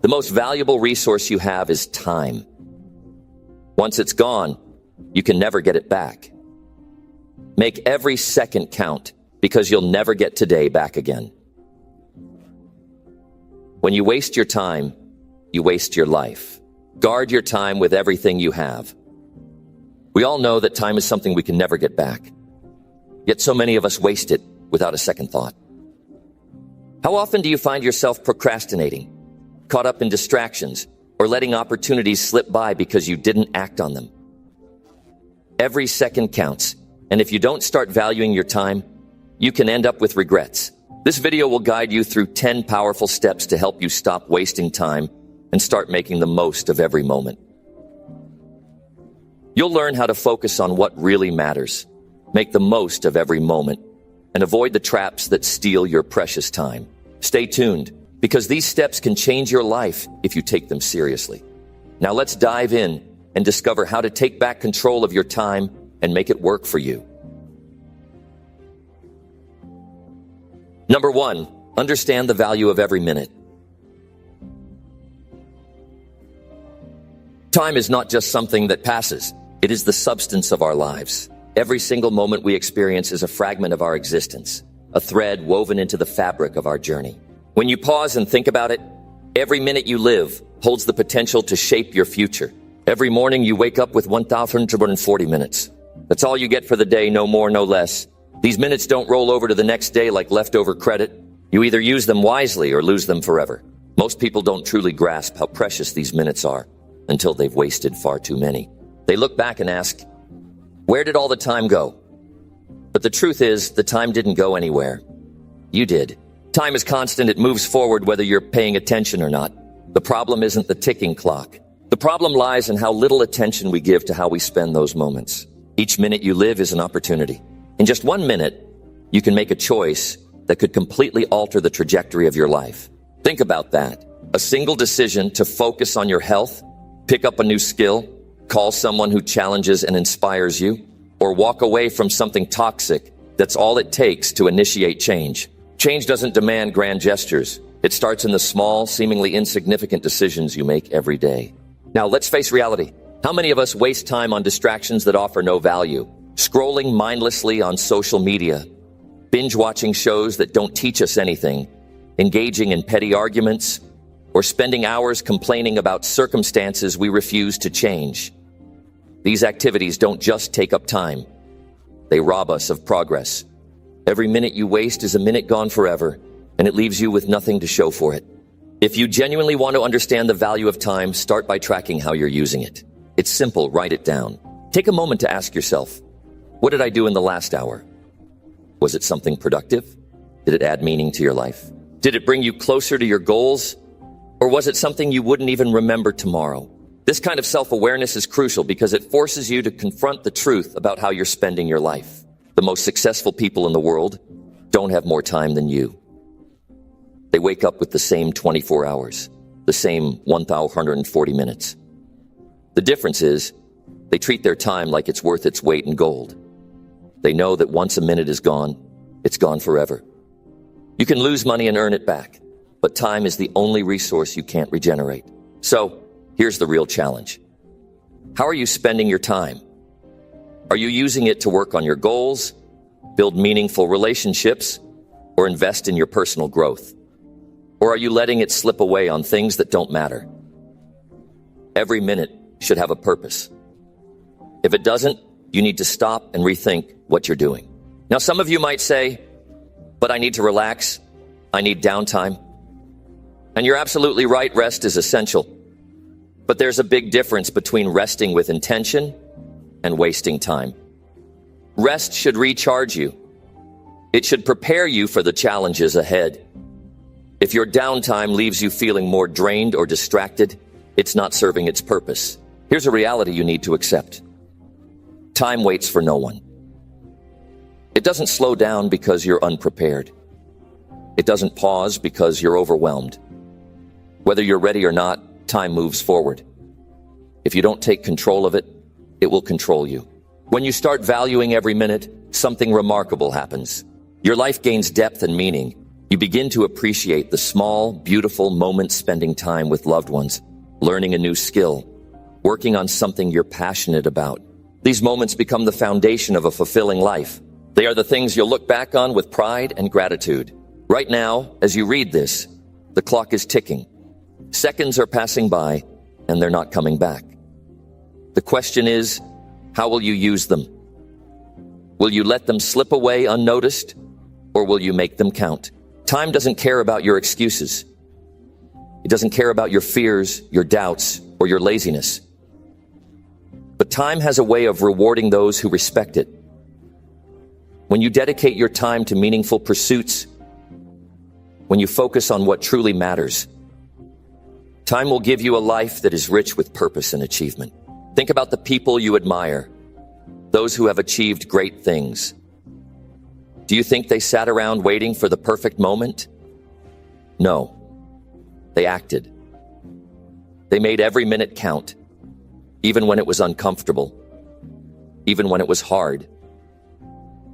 The most valuable resource you have is time. Once it's gone, you can never get it back. Make every second count because you'll never get today back again. When you waste your time, you waste your life. Guard your time with everything you have. We all know that time is something we can never get back. Yet so many of us waste it without a second thought. How often do you find yourself procrastinating, caught up in distractions, or letting opportunities slip by because you didn't act on them? Every second counts, and if you don't start valuing your time, you can end up with regrets. This video will guide you through 10 powerful steps to help you stop wasting time and start making the most of every moment. You'll learn how to focus on what really matters, make the most of every moment, and avoid the traps that steal your precious time. Stay tuned, because these steps can change your life if you take them seriously. Now let's dive in and discover how to take back control of your time and make it work for you. Number 1, understand the value of every minute. Time is not just something that passes. It is the substance of our lives. Every single moment we experience is a fragment of our existence, a thread woven into the fabric of our journey. When you pause and think about it, every minute you live holds the potential to shape your future. Every morning you wake up with 1,240 minutes. That's all you get for the day, no more, no less. These minutes don't roll over to the next day like leftover credit. You either use them wisely or lose them forever. Most people don't truly grasp how precious these minutes are until they've wasted far too many. They look back and ask, where did all the time go? But the truth is, the time didn't go anywhere. You did. Time is constant. It moves forward whether you're paying attention or not. The problem isn't the ticking clock. The problem lies in how little attention we give to how we spend those moments. Each minute you live is an opportunity. In just 1 minute, you can make a choice that could completely alter the trajectory of your life. Think about that. A single decision to focus on your health, pick up a new skill, call someone who challenges and inspires you, or walk away from something toxic. That's all it takes to initiate change. Change doesn't demand grand gestures. It starts in the small, seemingly insignificant decisions you make every day. Now, let's face reality. How many of us waste time on distractions that offer no value? Scrolling mindlessly on social media, binge-watching shows that don't teach us anything, engaging in petty arguments, or spending hours complaining about circumstances we refuse to change. These activities don't just take up time. They rob us of progress. Every minute you waste is a minute gone forever, and it leaves you with nothing to show for it. If you genuinely want to understand the value of time, start by tracking how you're using it. It's simple, write it down. Take a moment to ask yourself, what did I do in the last hour? Was it something productive? Did it add meaning to your life? Did it bring you closer to your goals? Or was it something you wouldn't even remember tomorrow? This kind of self-awareness is crucial because it forces you to confront the truth about how you're spending your life. The most successful people in the world don't have more time than you. They wake up with the same 24 hours, the same 1,140 minutes. The difference is, they treat their time like it's worth its weight in gold. They know that once a minute is gone, it's gone forever. You can lose money and earn it back, but time is the only resource you can't regenerate. So, here's the real challenge. How are you spending your time? Are you using it to work on your goals, build meaningful relationships, or invest in your personal growth? Or are you letting it slip away on things that don't matter? Every minute should have a purpose. If it doesn't, you need to stop and rethink what you're doing. Now, some of you might say, but I need to relax. I need downtime. And you're absolutely right, rest is essential. But there's a big difference between resting with intention and wasting time. Rest should recharge you. It should prepare you for the challenges ahead. If your downtime leaves you feeling more drained or distracted, it's not serving its purpose. Here's a reality you need to accept. Time waits for no one. It doesn't slow down because you're unprepared. It doesn't pause because you're overwhelmed. Whether you're ready or not, time moves forward. If you don't take control of it, it will control you. When you start valuing every minute, something remarkable happens. Your life gains depth and meaning. You begin to appreciate the small, beautiful moments spending time with loved ones, learning a new skill, working on something you're passionate about. These moments become the foundation of a fulfilling life. They are the things you'll look back on with pride and gratitude. Right now, as you read this, the clock is ticking. Seconds are passing by, and they're not coming back. The question is, how will you use them? Will you let them slip away unnoticed, or will you make them count? Time doesn't care about your excuses. It doesn't care about your fears, your doubts, or your laziness. But time has a way of rewarding those who respect it. When you dedicate your time to meaningful pursuits, when you focus on what truly matters, time will give you a life that is rich with purpose and achievement. Think about the people you admire, those who have achieved great things. Do you think they sat around waiting for the perfect moment? No. They acted. They made every minute count, even when it was uncomfortable, even when it was hard.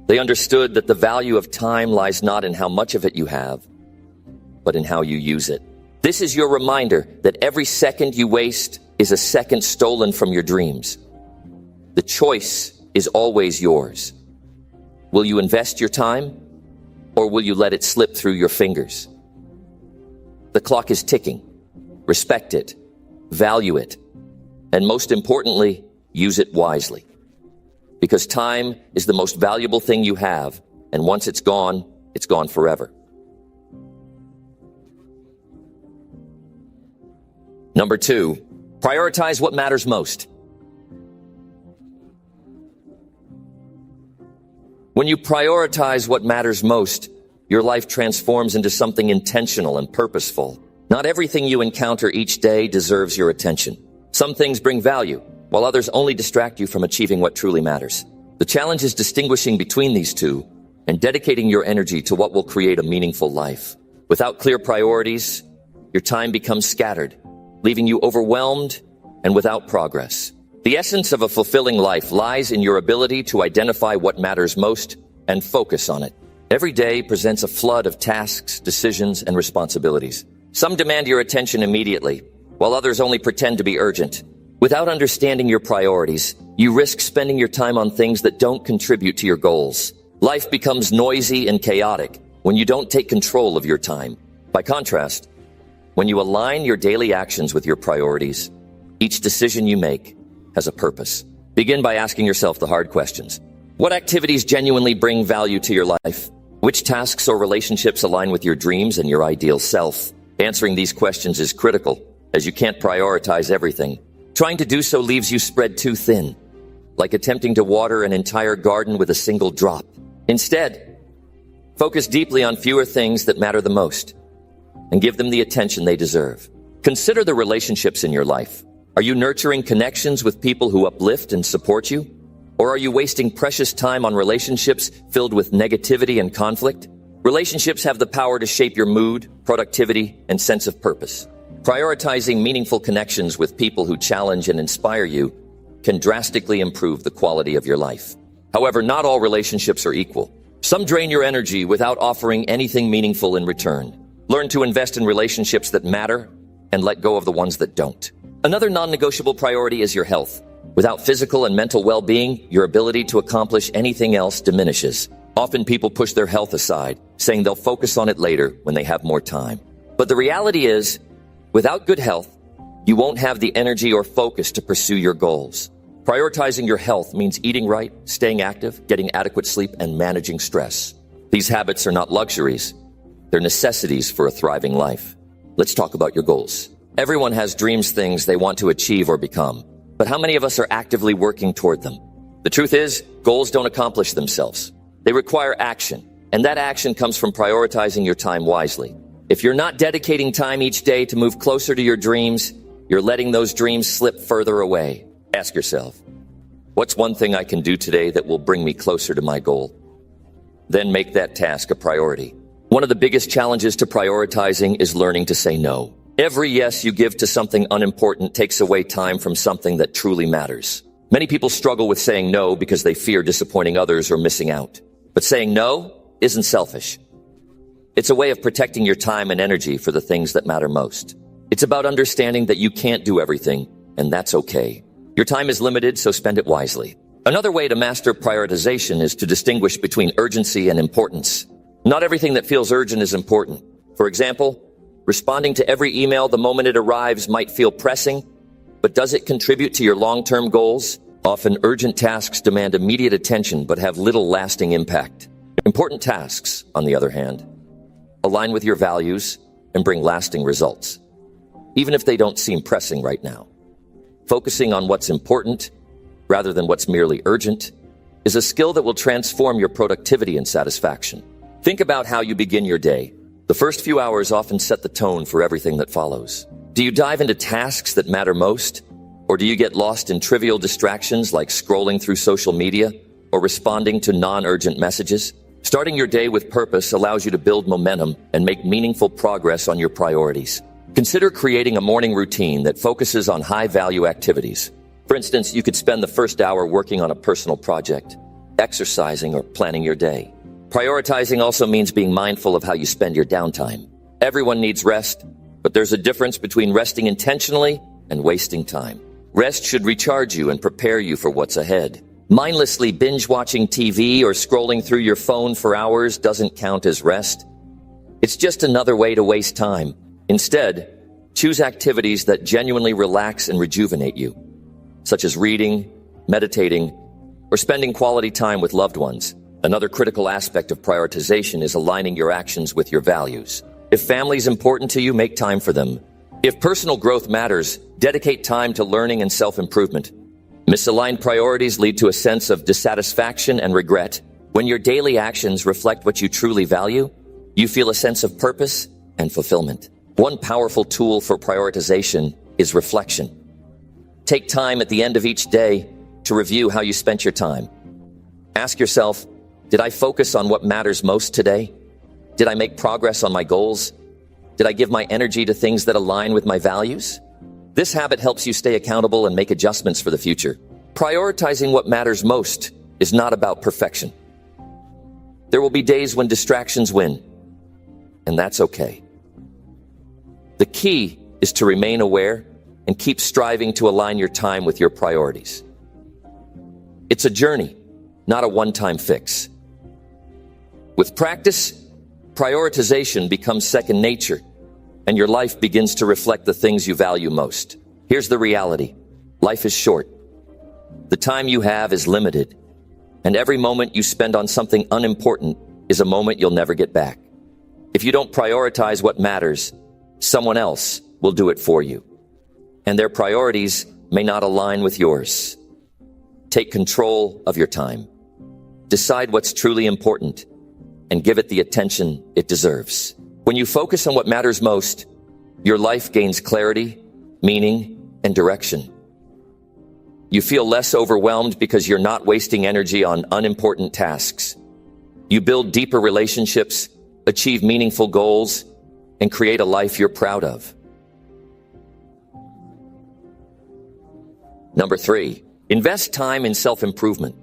They understood that the value of time lies not in how much of it you have, but in how you use it. This is your reminder that every second you waste is a second stolen from your dreams. The choice is always yours. Will you invest your time, or will you let it slip through your fingers? The clock is ticking. Respect it, value it, and most importantly, use it wisely. Because time is the most valuable thing you have, and once it's gone forever. Number 2, prioritize what matters most. When you prioritize what matters most, your life transforms into something intentional and purposeful. Not everything you encounter each day deserves your attention. Some things bring value, while others only distract you from achieving what truly matters. The challenge is distinguishing between these two and dedicating your energy to what will create a meaningful life. Without clear priorities, your time becomes scattered, leaving you overwhelmed and without progress. The essence of a fulfilling life lies in your ability to identify what matters most and focus on it. Every day presents a flood of tasks, decisions, and responsibilities. Some demand your attention immediately, while others only pretend to be urgent. Without understanding your priorities, you risk spending your time on things that don't contribute to your goals. Life becomes noisy and chaotic when you don't take control of your time. By contrast, when you align your daily actions with your priorities, each decision you make has a purpose. Begin by asking yourself the hard questions. What activities genuinely bring value to your life? Which tasks or relationships align with your dreams and your ideal self? Answering these questions is critical, as you can't prioritize everything. Trying to do so leaves you spread too thin, like attempting to water an entire garden with a single drop. Instead, focus deeply on fewer things that matter the most, and give them the attention they deserve. Consider the relationships in your life. Are you nurturing connections with people who uplift and support you? Or are you wasting precious time on relationships filled with negativity and conflict? Relationships have the power to shape your mood, productivity, and sense of purpose. Prioritizing meaningful connections with people who challenge and inspire you can drastically improve the quality of your life. However, not all relationships are equal. Some drain your energy without offering anything meaningful in return. Learn to invest in relationships that matter and let go of the ones that don't. Another non-negotiable priority is your health. Without physical and mental well-being, your ability to accomplish anything else diminishes. Often people push their health aside, saying they'll focus on it later when they have more time. But the reality is, without good health, you won't have the energy or focus to pursue your goals. Prioritizing your health means eating right, staying active, getting adequate sleep, and managing stress. These habits are not luxuries. They're necessities for a thriving life. Let's talk about your goals. Everyone has dreams, things they want to achieve or become. But how many of us are actively working toward them? The truth is, goals don't accomplish themselves. They require action, and that action comes from prioritizing your time wisely. If you're not dedicating time each day to move closer to your dreams, you're letting those dreams slip further away. Ask yourself, what's one thing I can do today that will bring me closer to my goal? Then make that task a priority. One of the biggest challenges to prioritizing is learning to say no. Every yes you give to something unimportant takes away time from something that truly matters. Many people struggle with saying no because they fear disappointing others or missing out. But saying no isn't selfish. It's a way of protecting your time and energy for the things that matter most. It's about understanding that you can't do everything, and that's okay. Your time is limited, so spend it wisely. Another way to master prioritization is to distinguish between urgency and importance. Not everything that feels urgent is important. For example, responding to every email the moment it arrives might feel pressing, but does it contribute to your long-term goals? Often urgent tasks demand immediate attention but have little lasting impact. Important tasks, on the other hand, align with your values and bring lasting results, even if they don't seem pressing right now. Focusing on what's important, rather than what's merely urgent, is a skill that will transform your productivity and satisfaction. Think about how you begin your day. The first few hours often set the tone for everything that follows. Do you dive into tasks that matter most? Or do you get lost in trivial distractions like scrolling through social media or responding to non-urgent messages? Starting your day with purpose allows you to build momentum and make meaningful progress on your priorities. Consider creating a morning routine that focuses on high-value activities. For instance, you could spend the first hour working on a personal project, exercising, or planning your day. Prioritizing also means being mindful of how you spend your downtime. Everyone needs rest, but there's a difference between resting intentionally and wasting time. Rest should recharge you and prepare you for what's ahead. Mindlessly binge-watching TV or scrolling through your phone for hours doesn't count as rest. It's just another way to waste time. Instead, choose activities that genuinely relax and rejuvenate you, such as reading, meditating, or spending quality time with loved ones. Another critical aspect of prioritization is aligning your actions with your values. If family is important to you, make time for them. If personal growth matters, dedicate time to learning and self-improvement. Misaligned priorities lead to a sense of dissatisfaction and regret. When your daily actions reflect what you truly value, you feel a sense of purpose and fulfillment. One powerful tool for prioritization is reflection. Take time at the end of each day to review how you spent your time. Ask yourself, did I focus on what matters most today? Did I make progress on my goals? Did I give my energy to things that align with my values? This habit helps you stay accountable and make adjustments for the future. Prioritizing what matters most is not about perfection. There will be days when distractions win, and that's okay. The key is to remain aware and keep striving to align your time with your priorities. It's a journey, not a one-time fix. With practice, prioritization becomes second nature, and your life begins to reflect the things you value most. Here's the reality. Life is short. The time you have is limited, and every moment you spend on something unimportant is a moment you'll never get back. If you don't prioritize what matters, someone else will do it for you, and their priorities may not align with yours. Take control of your time. Decide what's truly important and give it the attention it deserves. When you focus on what matters most, your life gains clarity, meaning, and direction. You feel less overwhelmed because you're not wasting energy on unimportant tasks. You build deeper relationships, achieve meaningful goals, and create a life you're proud of. Number 3, invest time in self-improvement.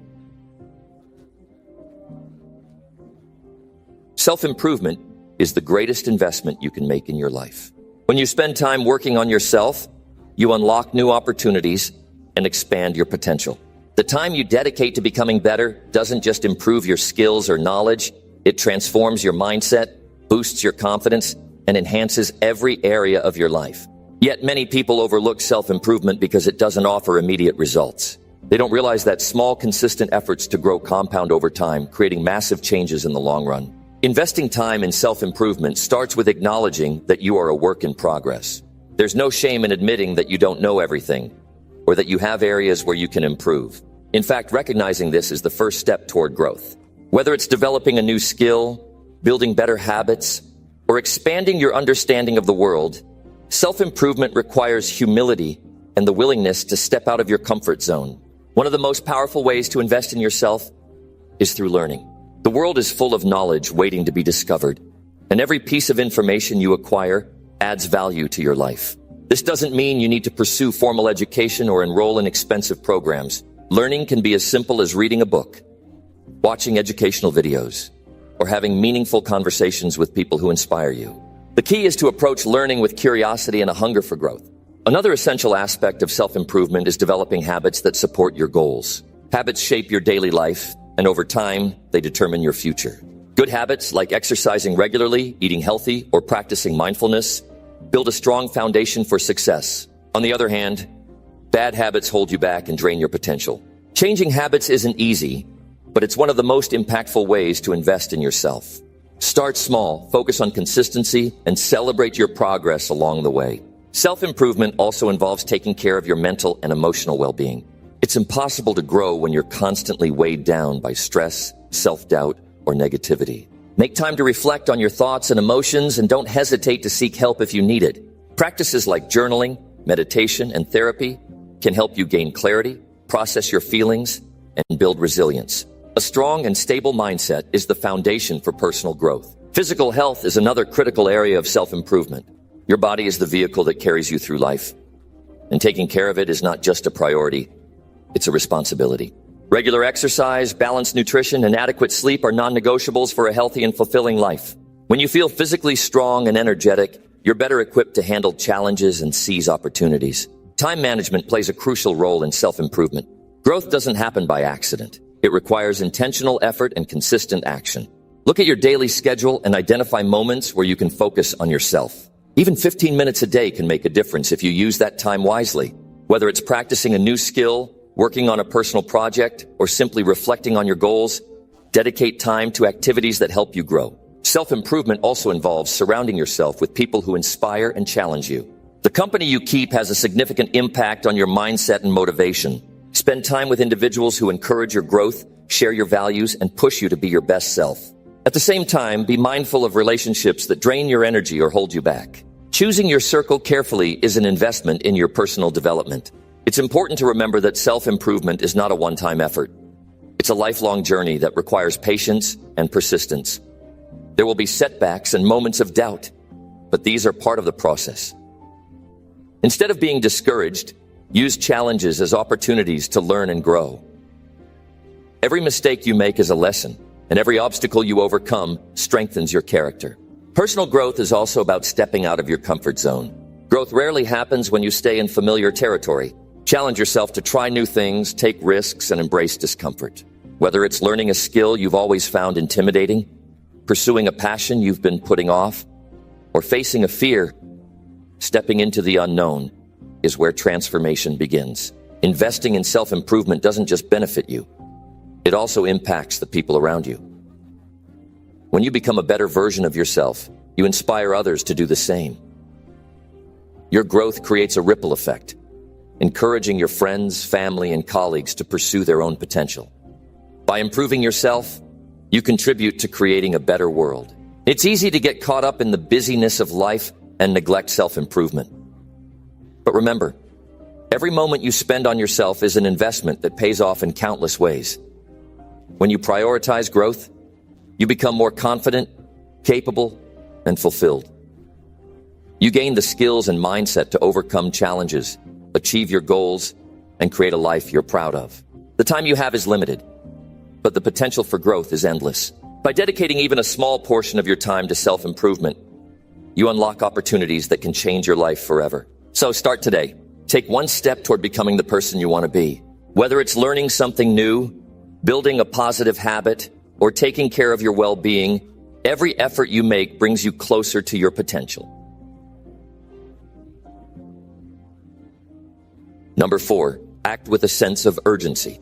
Self-improvement is the greatest investment you can make in your life. When you spend time working on yourself, you unlock new opportunities and expand your potential. The time you dedicate to becoming better doesn't just improve your skills or knowledge, it transforms your mindset, boosts your confidence, and enhances every area of your life. Yet many people overlook self-improvement because it doesn't offer immediate results. They don't realize that small, consistent efforts to grow compound over time, creating massive changes in the long run. Investing time in self-improvement starts with acknowledging that you are a work in progress. There's no shame in admitting that you don't know everything, or that you have areas where you can improve. In fact, recognizing this is the first step toward growth. Whether it's developing a new skill, building better habits, or expanding your understanding of the world, self-improvement requires humility and the willingness to step out of your comfort zone. One of the most powerful ways to invest in yourself is through learning. The world is full of knowledge waiting to be discovered, and every piece of information you acquire adds value to your life. This doesn't mean you need to pursue formal education or enroll in expensive programs. Learning can be as simple as reading a book, watching educational videos, or having meaningful conversations with people who inspire you. The key is to approach learning with curiosity and a hunger for growth. Another essential aspect of self-improvement is developing habits that support your goals. Habits shape your daily life, and over time, they determine your future. Good habits like exercising regularly, eating healthy, or practicing mindfulness build a strong foundation for success. On the other hand, bad habits hold you back and drain your potential. Changing habits isn't easy, but it's one of the most impactful ways to invest in yourself. Start small, focus on consistency, and celebrate your progress along the way. Self-improvement also involves taking care of your mental and emotional well-being. It's impossible to grow when you're constantly weighed down by stress, self-doubt, or negativity. Make time to reflect on your thoughts and emotions, and don't hesitate to seek help if you need it. Practices like journaling, meditation, and therapy can help you gain clarity, process your feelings, and build resilience. A strong and stable mindset is the foundation for personal growth. Physical health is another critical area of self-improvement. Your body is the vehicle that carries you through life, and taking care of it is not just a priority, it's a responsibility. Regular exercise, balanced nutrition, and adequate sleep are non-negotiables for a healthy and fulfilling life. When you feel physically strong and energetic, you're better equipped to handle challenges and seize opportunities. Time management plays a crucial role in self-improvement. Growth doesn't happen by accident. It requires intentional effort and consistent action. Look at your daily schedule and identify moments where you can focus on yourself. Even 15 minutes a day can make a difference if you use that time wisely. Whether it's practicing a new skill, working on a personal project, or simply reflecting on your goals, dedicate time to activities that help you grow. Self-improvement also involves surrounding yourself with people who inspire and challenge you. The company you keep has a significant impact on your mindset and motivation. Spend time with individuals who encourage your growth, share your values, and push you to be your best self. At the same time, be mindful of relationships that drain your energy or hold you back. Choosing your circle carefully is an investment in your personal development. It's important to remember that self-improvement is not a one-time effort. It's a lifelong journey that requires patience and persistence. There will be setbacks and moments of doubt, but these are part of the process. Instead of being discouraged, use challenges as opportunities to learn and grow. Every mistake you make is a lesson, and every obstacle you overcome strengthens your character. Personal growth is also about stepping out of your comfort zone. Growth rarely happens when you stay in familiar territory. Challenge yourself to try new things, take risks, and embrace discomfort. Whether it's learning a skill you've always found intimidating, pursuing a passion you've been putting off, or facing a fear, stepping into the unknown is where transformation begins. Investing in self-improvement doesn't just benefit you, it also impacts the people around you. When you become a better version of yourself, you inspire others to do the same. Your growth creates a ripple effect, encouraging your friends, family, and colleagues to pursue their own potential. By improving yourself, you contribute to creating a better world. It's easy to get caught up in the busyness of life and neglect self-improvement. But remember, every moment you spend on yourself is an investment that pays off in countless ways. When you prioritize growth, you become more confident, capable, and fulfilled. You gain the skills and mindset to overcome challenges, achieve your goals, and create a life you're proud of. The time you have is limited, but the potential for growth is endless. By dedicating even a small portion of your time to self-improvement, you unlock opportunities that can change your life forever. So start today. Take one step toward becoming the person you want to be. Whether it's learning something new, building a positive habit, or taking care of your well-being, every effort you make brings you closer to your potential. Number 4, act with a sense of urgency.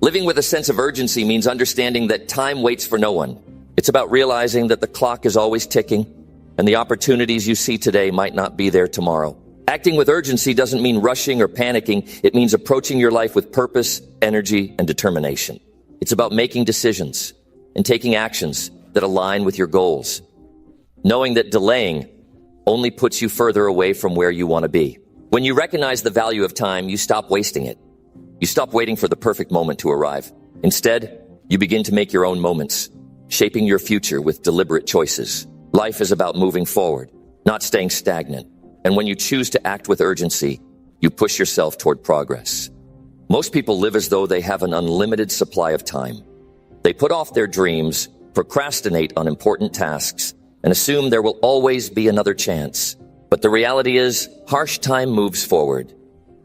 Living with a sense of urgency means understanding that time waits for no one. It's about realizing that the clock is always ticking, and the opportunities you see today might not be there tomorrow. Acting with urgency doesn't mean rushing or panicking. It means approaching your life with purpose, energy, and determination. It's about making decisions and taking actions that align with your goals, knowing that delaying only puts you further away from where you want to be. When you recognize the value of time, you stop wasting it. You stop waiting for the perfect moment to arrive. Instead, you begin to make your own moments, shaping your future with deliberate choices. Life is about moving forward, not staying stagnant. And when you choose to act with urgency, you push yourself toward progress. Most people live as though they have an unlimited supply of time. They put off their dreams, procrastinate on important tasks, and assume there will always be another chance. But the reality is, harsh time moves forward,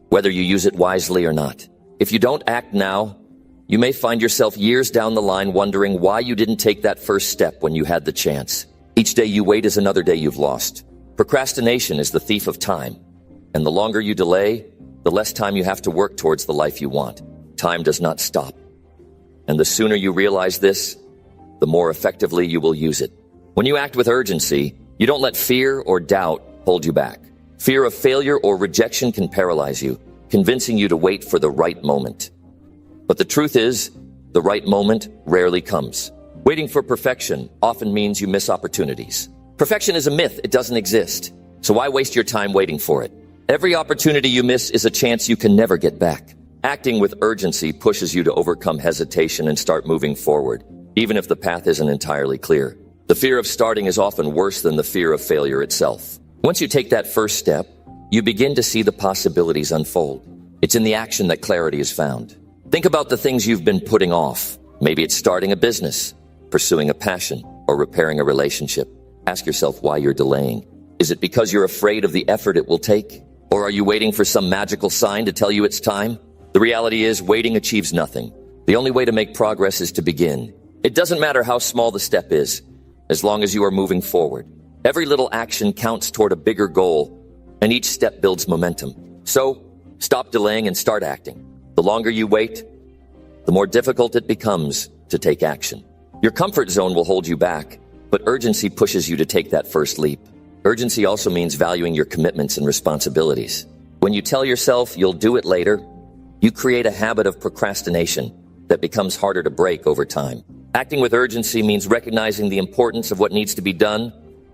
whether you use it wisely or not. If you don't act now, you may find yourself years down the line wondering why you didn't take that first step when you had the chance. Each day you wait is another day you've lost. Procrastination is the thief of time, and the longer you delay, the less time you have to work towards the life you want. Time does not stop. And the sooner you realize this, the more effectively you will use it. When you act with urgency, you don't let fear or doubt hold you back. Fear of failure or rejection can paralyze you, convincing you to wait for the right moment. But the truth is, the right moment rarely comes. Waiting for perfection often means you miss opportunities. Perfection is a myth. It doesn't exist. So why waste your time waiting for it? Every opportunity you miss is a chance you can never get back. Acting with urgency pushes you to overcome hesitation and start moving forward, even if the path isn't entirely clear. The fear of starting is often worse than the fear of failure itself. Once you take that first step, you begin to see the possibilities unfold. It's in the action that clarity is found. Think about the things you've been putting off. Maybe it's starting a business, pursuing a passion, or repairing a relationship. Ask yourself why you're delaying. Is it because you're afraid of the effort it will take? Or are you waiting for some magical sign to tell you it's time? The reality is, waiting achieves nothing. The only way to make progress is to begin. It doesn't matter how small the step is, as long as you are moving forward. Every little action counts toward a bigger goal, and each step builds momentum. So, stop delaying and start acting. The longer you wait, the more difficult it becomes to take action. Your comfort zone will hold you back, but urgency pushes you to take that first leap. Urgency also means valuing your commitments and responsibilities. When you tell yourself you'll do it later, you create a habit of procrastination that becomes harder to break over time. Acting with urgency means recognizing the importance of what needs to be done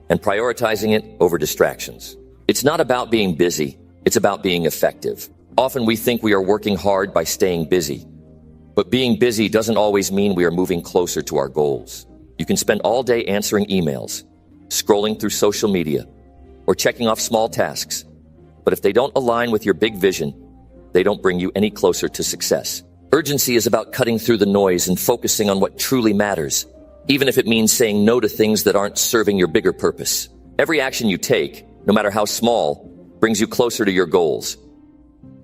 and prioritizing it over distractions. It's not about being busy, it's about being effective. Often we think we are working hard by staying busy, but being busy doesn't always mean we are moving closer to our goals. You can spend all day answering emails, scrolling through social media, or checking off small tasks. But if they don't align with your big vision, they don't bring you any closer to success. Urgency is about cutting through the noise and focusing on what truly matters, even if it means saying no to things that aren't serving your bigger purpose. Every action you take, no matter how small, brings you closer to your goals.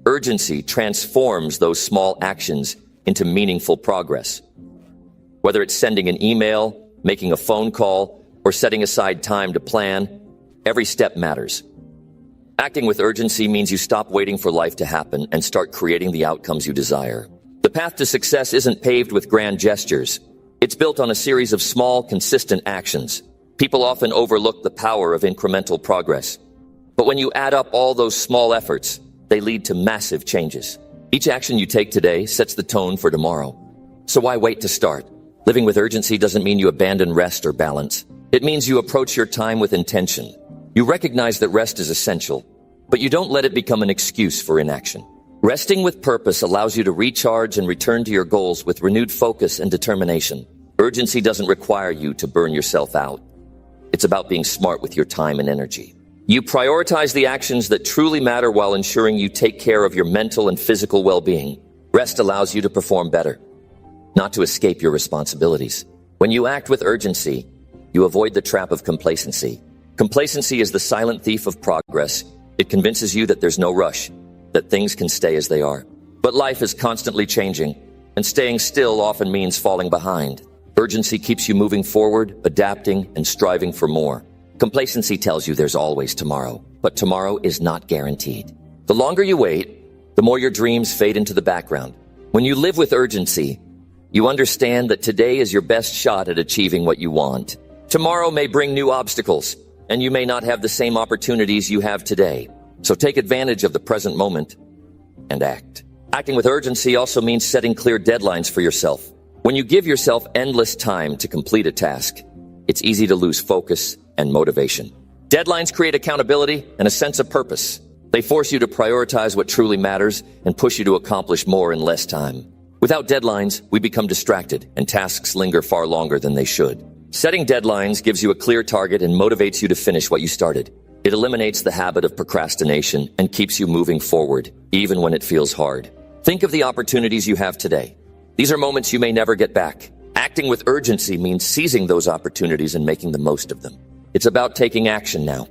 Urgency transforms those small actions into meaningful progress. Whether it's sending an email, making a phone call, or setting aside time to plan, every step matters. Acting with urgency means you stop waiting for life to happen and start creating the outcomes you desire. The path to success isn't paved with grand gestures. It's built on a series of small, consistent actions. People often overlook the power of incremental progress. But when you add up all those small efforts, they lead to massive changes. Each action you take today sets the tone for tomorrow. So why wait to start? Living with urgency doesn't mean you abandon rest or balance. It means you approach your time with intention. You recognize that rest is essential, but you don't let it become an excuse for inaction. Resting with purpose allows you to recharge and return to your goals with renewed focus and determination. Urgency doesn't require you to burn yourself out. It's about being smart with your time and energy. You prioritize the actions that truly matter while ensuring you take care of your mental and physical well-being. Rest allows you to perform better, not to escape your responsibilities. When you act with urgency, you avoid the trap of complacency. Complacency is the silent thief of progress. It convinces you that there's no rush, that things can stay as they are. But life is constantly changing, and staying still often means falling behind. Urgency keeps you moving forward, adapting, and striving for more. Complacency tells you there's always tomorrow, but tomorrow is not guaranteed. The longer you wait, the more your dreams fade into the background. When you live with urgency, you understand that today is your best shot at achieving what you want. Tomorrow may bring new obstacles, and you may not have the same opportunities you have today. So take advantage of the present moment and act. Acting with urgency also means setting clear deadlines for yourself. When you give yourself endless time to complete a task, it's easy to lose focus and motivation. Deadlines create accountability and a sense of purpose. They force you to prioritize what truly matters and push you to accomplish more in less time. Without deadlines, we become distracted and tasks linger far longer than they should. Setting deadlines gives you a clear target and motivates you to finish what you started. It eliminates the habit of procrastination and keeps you moving forward, even when it feels hard. Think of the opportunities you have today. These are moments you may never get back. Acting with urgency means seizing those opportunities and making the most of them. It's about taking action now,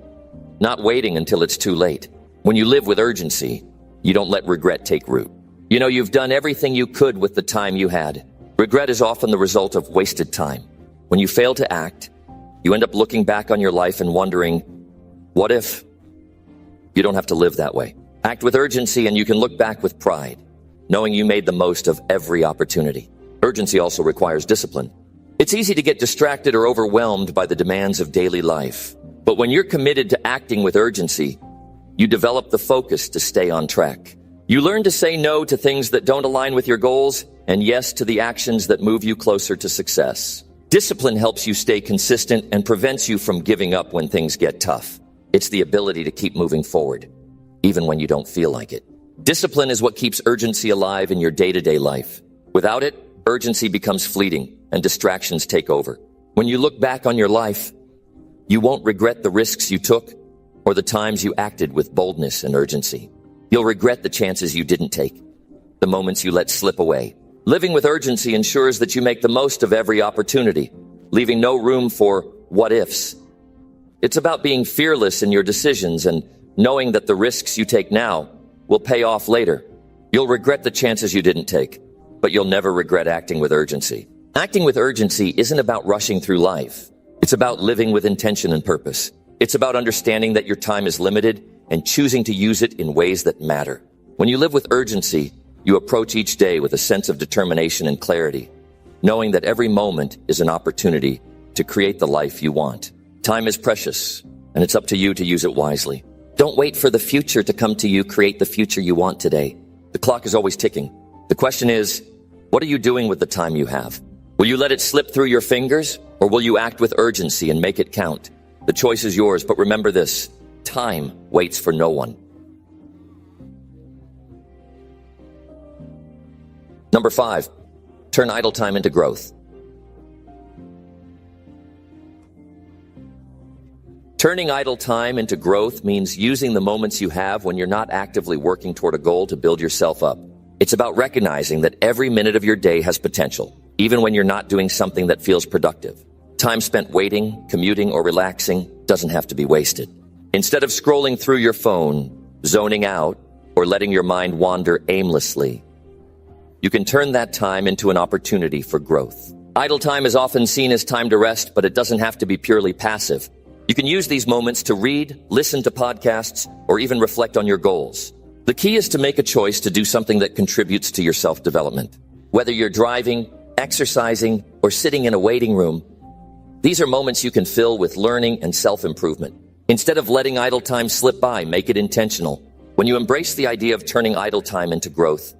not waiting until it's too late. When you live with urgency, you don't let regret take root. You know you've done everything you could with the time you had. Regret is often the result of wasted time. When you fail to act, you end up looking back on your life and wondering, what if? You don't have to live that way. Act with urgency and you can look back with pride, knowing you made the most of every opportunity. Urgency also requires discipline. It's easy to get distracted or overwhelmed by the demands of daily life. But when you're committed to acting with urgency, you develop the focus to stay on track. You learn to say no to things that don't align with your goals and yes to the actions that move you closer to success. Discipline helps you stay consistent and prevents you from giving up when things get tough. It's the ability to keep moving forward, even when you don't feel like it. Discipline is what keeps urgency alive in your day-to-day life. Without it, urgency becomes fleeting and distractions take over. When you look back on your life, you won't regret the risks you took or the times you acted with boldness and urgency. You'll regret the chances you didn't take, the moments you let slip away. Living with urgency ensures that you make the most of every opportunity, leaving no room for what ifs. It's about being fearless in your decisions and knowing that the risks you take now will pay off later. You'll regret the chances you didn't take, but you'll never regret acting with urgency. Acting with urgency isn't about rushing through life. It's about living with intention and purpose. It's about understanding that your time is limited and choosing to use it in ways that matter. When you live with urgency, you approach each day with a sense of determination and clarity, knowing that every moment is an opportunity to create the life you want. Time is precious, and it's up to you to use it wisely. Don't wait for the future to come to you. Create the future you want today. The clock is always ticking. The question is, what are you doing with the time you have? Will you let it slip through your fingers, or will you act with urgency and make it count? The choice is yours, but remember this: time waits for no one. Number 5, turn idle time into growth. Turning idle time into growth means using the moments you have when you're not actively working toward a goal to build yourself up. It's about recognizing that every minute of your day has potential, even when you're not doing something that feels productive. Time spent waiting, commuting, or relaxing doesn't have to be wasted. Instead of scrolling through your phone, zoning out, or letting your mind wander aimlessly, you can turn that time into an opportunity for growth. Idle time is often seen as time to rest, but it doesn't have to be purely passive. You can use these moments to read, listen to podcasts, or even reflect on your goals. The key is to make a choice to do something that contributes to your self-development. Whether you're driving, exercising, or sitting in a waiting room, these are moments you can fill with learning and self-improvement. Instead of letting idle time slip by, make it intentional. When you embrace the idea of turning idle time into growth,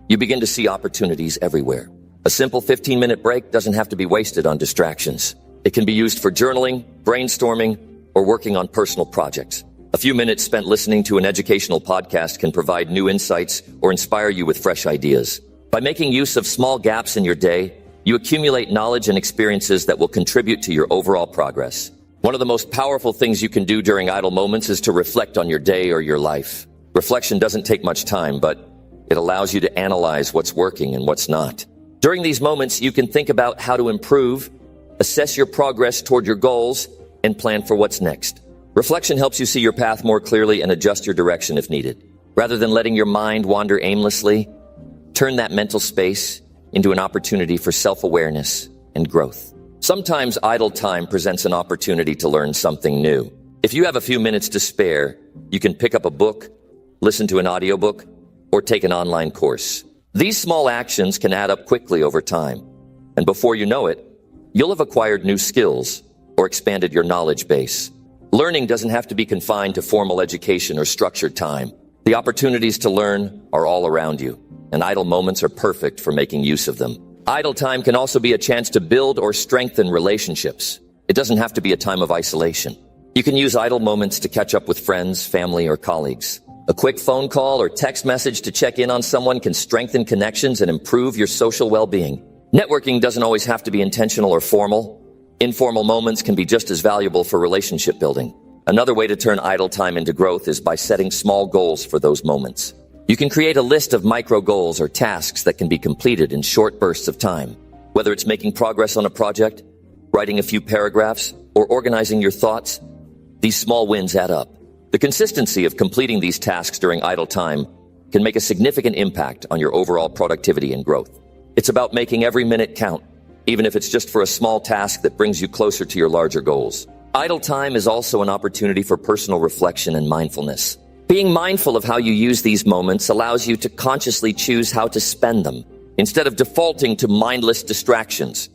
you begin to see opportunities everywhere. A simple 15-minute break doesn't have to be wasted on distractions. It can be used for journaling, brainstorming, or working on personal projects. A few minutes spent listening to an educational podcast can provide new insights or inspire you with fresh ideas. By making use of small gaps in your day, you accumulate knowledge and experiences that will contribute to your overall progress. One of the most powerful things you can do during idle moments is to reflect on your day or your life. Reflection doesn't take much time, but it allows you to analyze what's working and what's not. During these moments, you can think about how to improve, assess your progress toward your goals, and plan for what's next. Reflection helps you see your path more clearly and adjust your direction if needed. Rather than letting your mind wander aimlessly, turn that mental space into an opportunity for self-awareness and growth. Sometimes idle time presents an opportunity to learn something new. If you have a few minutes to spare, you can pick up a book, listen to an audiobook, or take an online course. These small actions can add up quickly over time, and before you know it, you'll have acquired new skills or expanded your knowledge base. Learning doesn't have to be confined to formal education or structured time. The opportunities to learn are all around you, and idle moments are perfect for making use of them. Idle time can also be a chance to build or strengthen relationships. It doesn't have to be a time of isolation. You can use idle moments to catch up with friends, family, or colleagues. A quick phone call or text message to check in on someone can strengthen connections and improve your social well-being. Networking doesn't always have to be intentional or formal. Informal moments can be just as valuable for relationship building. Another way to turn idle time into growth is by setting small goals for those moments. You can create a list of micro goals or tasks that can be completed in short bursts of time. Whether it's making progress on a project, writing a few paragraphs, or organizing your thoughts, these small wins add up. The consistency of completing these tasks during idle time can make a significant impact on your overall productivity and growth. It's about making every minute count, even if it's just for a small task that brings you closer to your larger goals. Idle time is also an opportunity for personal reflection and mindfulness. Being mindful of how you use these moments allows you to consciously choose how to spend them, instead of defaulting to mindless distractions.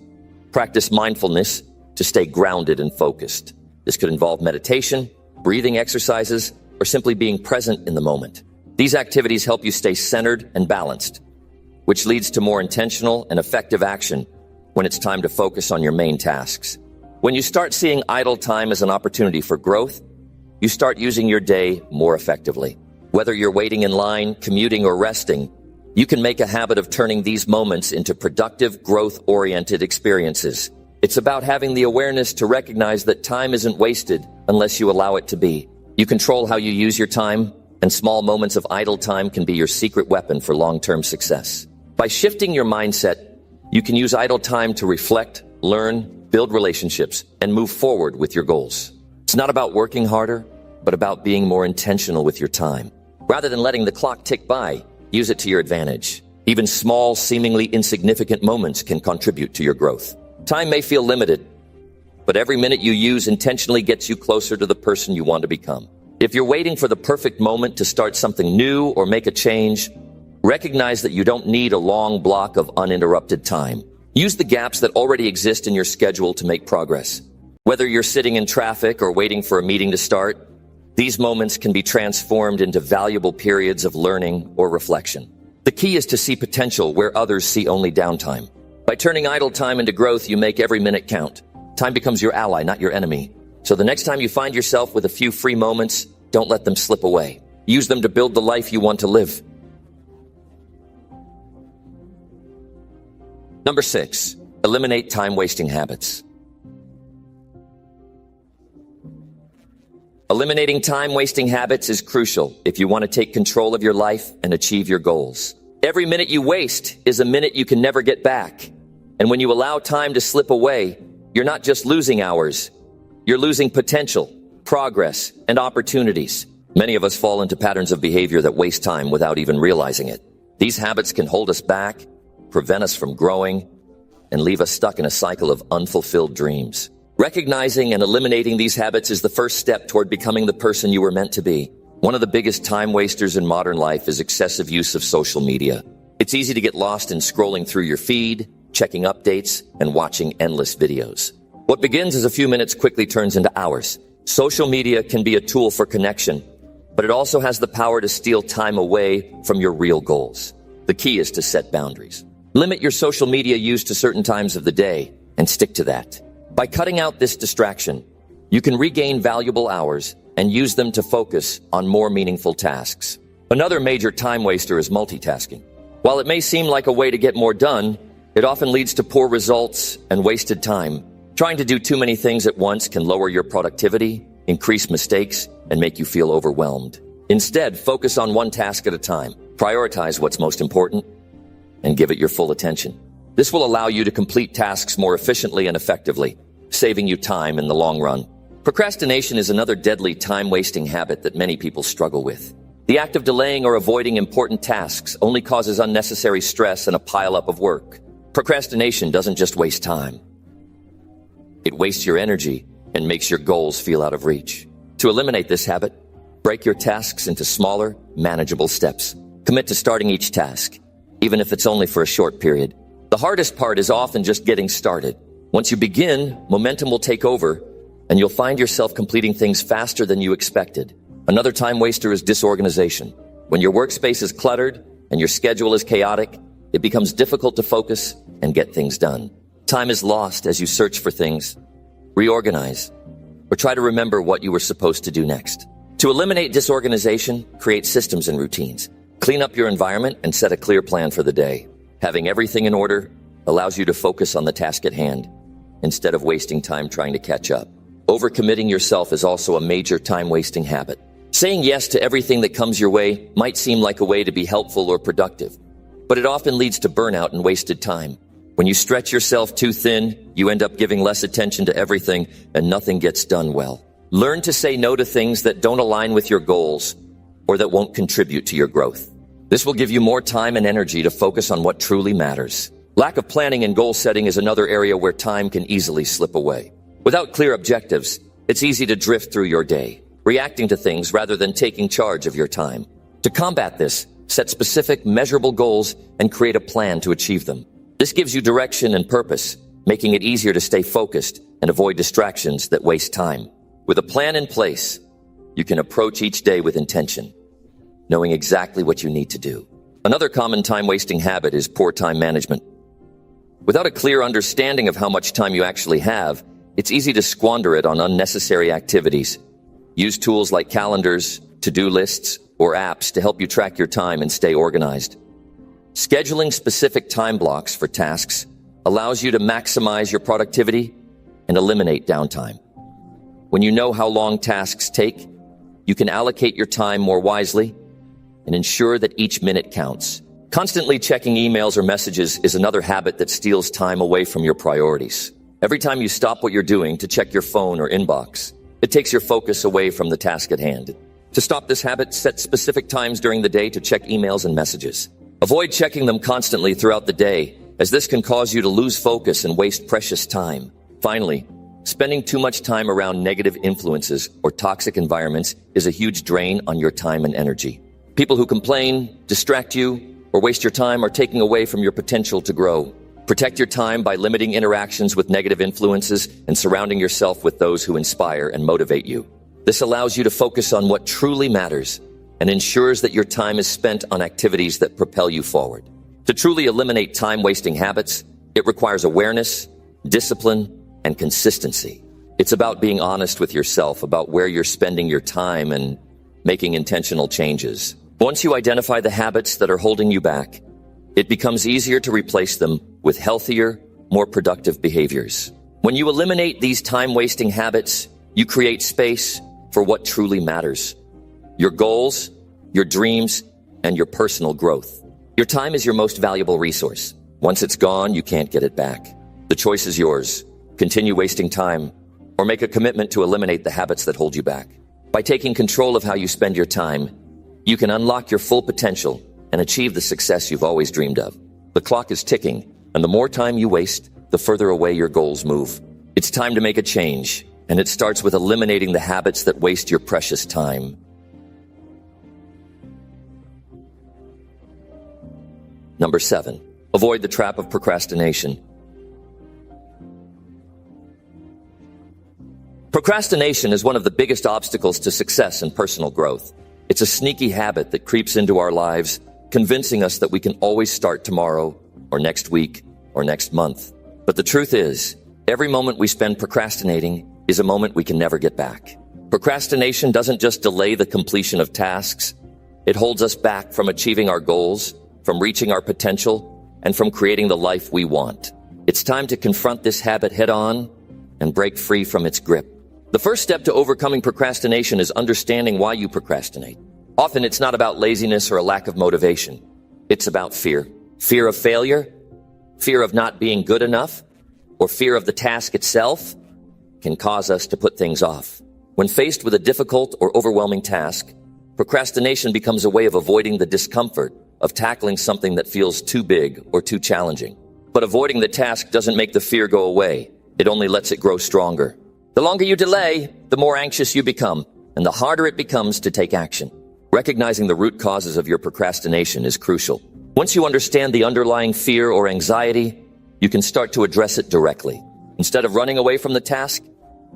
Practice mindfulness to stay grounded and focused. This could involve meditation, breathing exercises, or simply being present in the moment. These activities help you stay centered and balanced, which leads to more intentional and effective action when it's time to focus on your main tasks. When you start seeing idle time as an opportunity for growth, you start using your day more effectively. Whether you're waiting in line, commuting, or resting, you can make a habit of turning these moments into productive, growth-oriented experiences. It's about having the awareness to recognize that time isn't wasted unless you allow it to be. You control how you use your time, and small moments of idle time can be your secret weapon for long-term success. By shifting your mindset, you can use idle time to reflect, learn, build relationships, and move forward with your goals. It's not about working harder, but about being more intentional with your time. Rather than letting the clock tick by, use it to your advantage. Even small, seemingly insignificant moments can contribute to your growth. Time may feel limited, but every minute you use intentionally gets you closer to the person you want to become. If you're waiting for the perfect moment to start something new or make a change, recognize that you don't need a long block of uninterrupted time. Use the gaps that already exist in your schedule to make progress. Whether you're sitting in traffic or waiting for a meeting to start, these moments can be transformed into valuable periods of learning or reflection. The key is to see potential where others see only downtime. By turning idle time into growth, you make every minute count. Time becomes your ally, not your enemy. So the next time you find yourself with a few free moments, don't let them slip away. Use them to build the life you want to live. Number 6, eliminate time-wasting habits. Eliminating time-wasting habits is crucial if you want to take control of your life and achieve your goals. Every minute you waste is a minute you can never get back. And when you allow time to slip away, you're not just losing hours, you're losing potential, progress, and opportunities. Many of us fall into patterns of behavior that waste time without even realizing it. These habits can hold us back, prevent us from growing, and leave us stuck in a cycle of unfulfilled dreams. Recognizing and eliminating these habits is the first step toward becoming the person you were meant to be. One of the biggest time wasters in modern life is excessive use of social media. It's easy to get lost in scrolling through your feed, checking updates, and watching endless videos. What begins as a few minutes quickly turns into hours. Social media can be a tool for connection, but it also has the power to steal time away from your real goals. The key is to set boundaries. Limit your social media use to certain times of the day and stick to that. By cutting out this distraction, you can regain valuable hours and use them to focus on more meaningful tasks. Another major time waster is multitasking. While it may seem like a way to get more done, it often leads to poor results and wasted time. Trying to do too many things at once can lower your productivity, increase mistakes, and make you feel overwhelmed. Instead, focus on one task at a time. Prioritize what's most important and give it your full attention. This will allow you to complete tasks more efficiently and effectively, saving you time in the long run. Procrastination is another deadly time-wasting habit that many people struggle with. The act of delaying or avoiding important tasks only causes unnecessary stress and a pileup of work. Procrastination doesn't just waste time. It wastes your energy and makes your goals feel out of reach. To eliminate this habit, break your tasks into smaller, manageable steps. Commit to starting each task, even if it's only for a short period. The hardest part is often just getting started. Once you begin, momentum will take over, and you'll find yourself completing things faster than you expected. Another time waster is disorganization. When your workspace is cluttered and your schedule is chaotic, it becomes difficult to focus and get things done. Time is lost as you search for things, reorganize, or try to remember what you were supposed to do next. To eliminate disorganization, create systems and routines. Clean up your environment and set a clear plan for the day. Having everything in order allows you to focus on the task at hand instead of wasting time trying to catch up. Overcommitting yourself is also a major time-wasting habit. Saying yes to everything that comes your way might seem like a way to be helpful or productive, but it often leads to burnout and wasted time. When you stretch yourself too thin, you end up giving less attention to everything and nothing gets done well. Learn to say no to things that don't align with your goals or that won't contribute to your growth. This will give you more time and energy to focus on what truly matters. Lack of planning and goal setting is another area where time can easily slip away. Without clear objectives, it's easy to drift through your day, reacting to things rather than taking charge of your time. To combat this, set specific, measurable goals and create a plan to achieve them. This gives you direction and purpose, making it easier to stay focused and avoid distractions that waste time. With a plan in place, you can approach each day with intention, knowing exactly what you need to do. Another common time-wasting habit is poor time management. Without a clear understanding of how much time you actually have, it's easy to squander it on unnecessary activities. Use tools like calendars, to-do lists, or apps to help you track your time and stay organized. Scheduling specific time blocks for tasks allows you to maximize your productivity and eliminate downtime. When you know how long tasks take, you can allocate your time more wisely and ensure that each minute counts. Constantly checking emails or messages is another habit that steals time away from your priorities. Every time you stop what you're doing to check your phone or inbox, it takes your focus away from the task at hand. To stop this habit, set specific times during the day to check emails and messages. Avoid checking them constantly throughout the day, as this can cause you to lose focus and waste precious time. Finally, spending too much time around negative influences or toxic environments is a huge drain on your time and energy. People who complain, distract you, or waste your time are taking away from your potential to grow. Protect your time by limiting interactions with negative influences and surrounding yourself with those who inspire and motivate you. This allows you to focus on what truly matters and ensures that your time is spent on activities that propel you forward. To truly eliminate time-wasting habits, it requires awareness, discipline, and consistency. It's about being honest with yourself about where you're spending your time and making intentional changes. Once you identify the habits that are holding you back, it becomes easier to replace them with healthier, more productive behaviors. When you eliminate these time-wasting habits, you create space for what truly matters: your goals, your dreams, and your personal growth. Your time is your most valuable resource. Once it's gone, you can't get it back. The choice is yours. Continue wasting time, or make a commitment to eliminate the habits that hold you back. By taking control of how you spend your time, you can unlock your full potential and achieve the success you've always dreamed of. The clock is ticking, and the more time you waste, the further away your goals move. It's time to make a change, and it starts with eliminating the habits that waste your precious time. Number 7, avoid the trap of procrastination. Procrastination is one of the biggest obstacles to success and personal growth. It's a sneaky habit that creeps into our lives, convincing us that we can always start tomorrow, or next week, or next month. But the truth is, every moment we spend procrastinating is a moment we can never get back. Procrastination doesn't just delay the completion of tasks, it holds us back from achieving our goals, from reaching our potential, and from creating the life we want. It's time to confront this habit head-on and break free from its grip. The first step to overcoming procrastination is understanding why you procrastinate. Often it's not about laziness or a lack of motivation. It's about fear. Fear of failure, fear of not being good enough, or fear of the task itself can cause us to put things off. When faced with a difficult or overwhelming task, procrastination becomes a way of avoiding the discomfort of tackling something that feels too big or too challenging. But avoiding the task doesn't make the fear go away. It only lets it grow stronger. The longer you delay, the more anxious you become, and the harder it becomes to take action. Recognizing the root causes of your procrastination is crucial. Once you understand the underlying fear or anxiety, you can start to address it directly. Instead of running away from the task,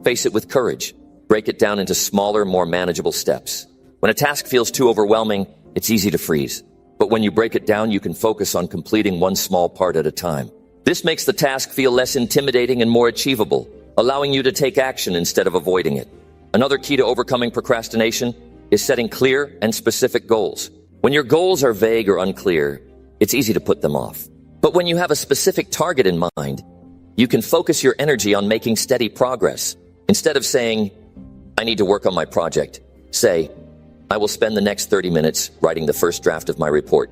face it with courage. Break it down into smaller, more manageable steps. When a task feels too overwhelming, it's easy to freeze. But when you break it down, you can focus on completing one small part at a time. This makes the task feel less intimidating and more achievable, allowing you to take action instead of avoiding it. Another key to overcoming procrastination is setting clear and specific goals. When your goals are vague or unclear, it's easy to put them off. But when you have a specific target in mind, you can focus your energy on making steady progress. Instead of saying, "I need to work on my project," say, I will spend the next 30 minutes writing the first draft of my report.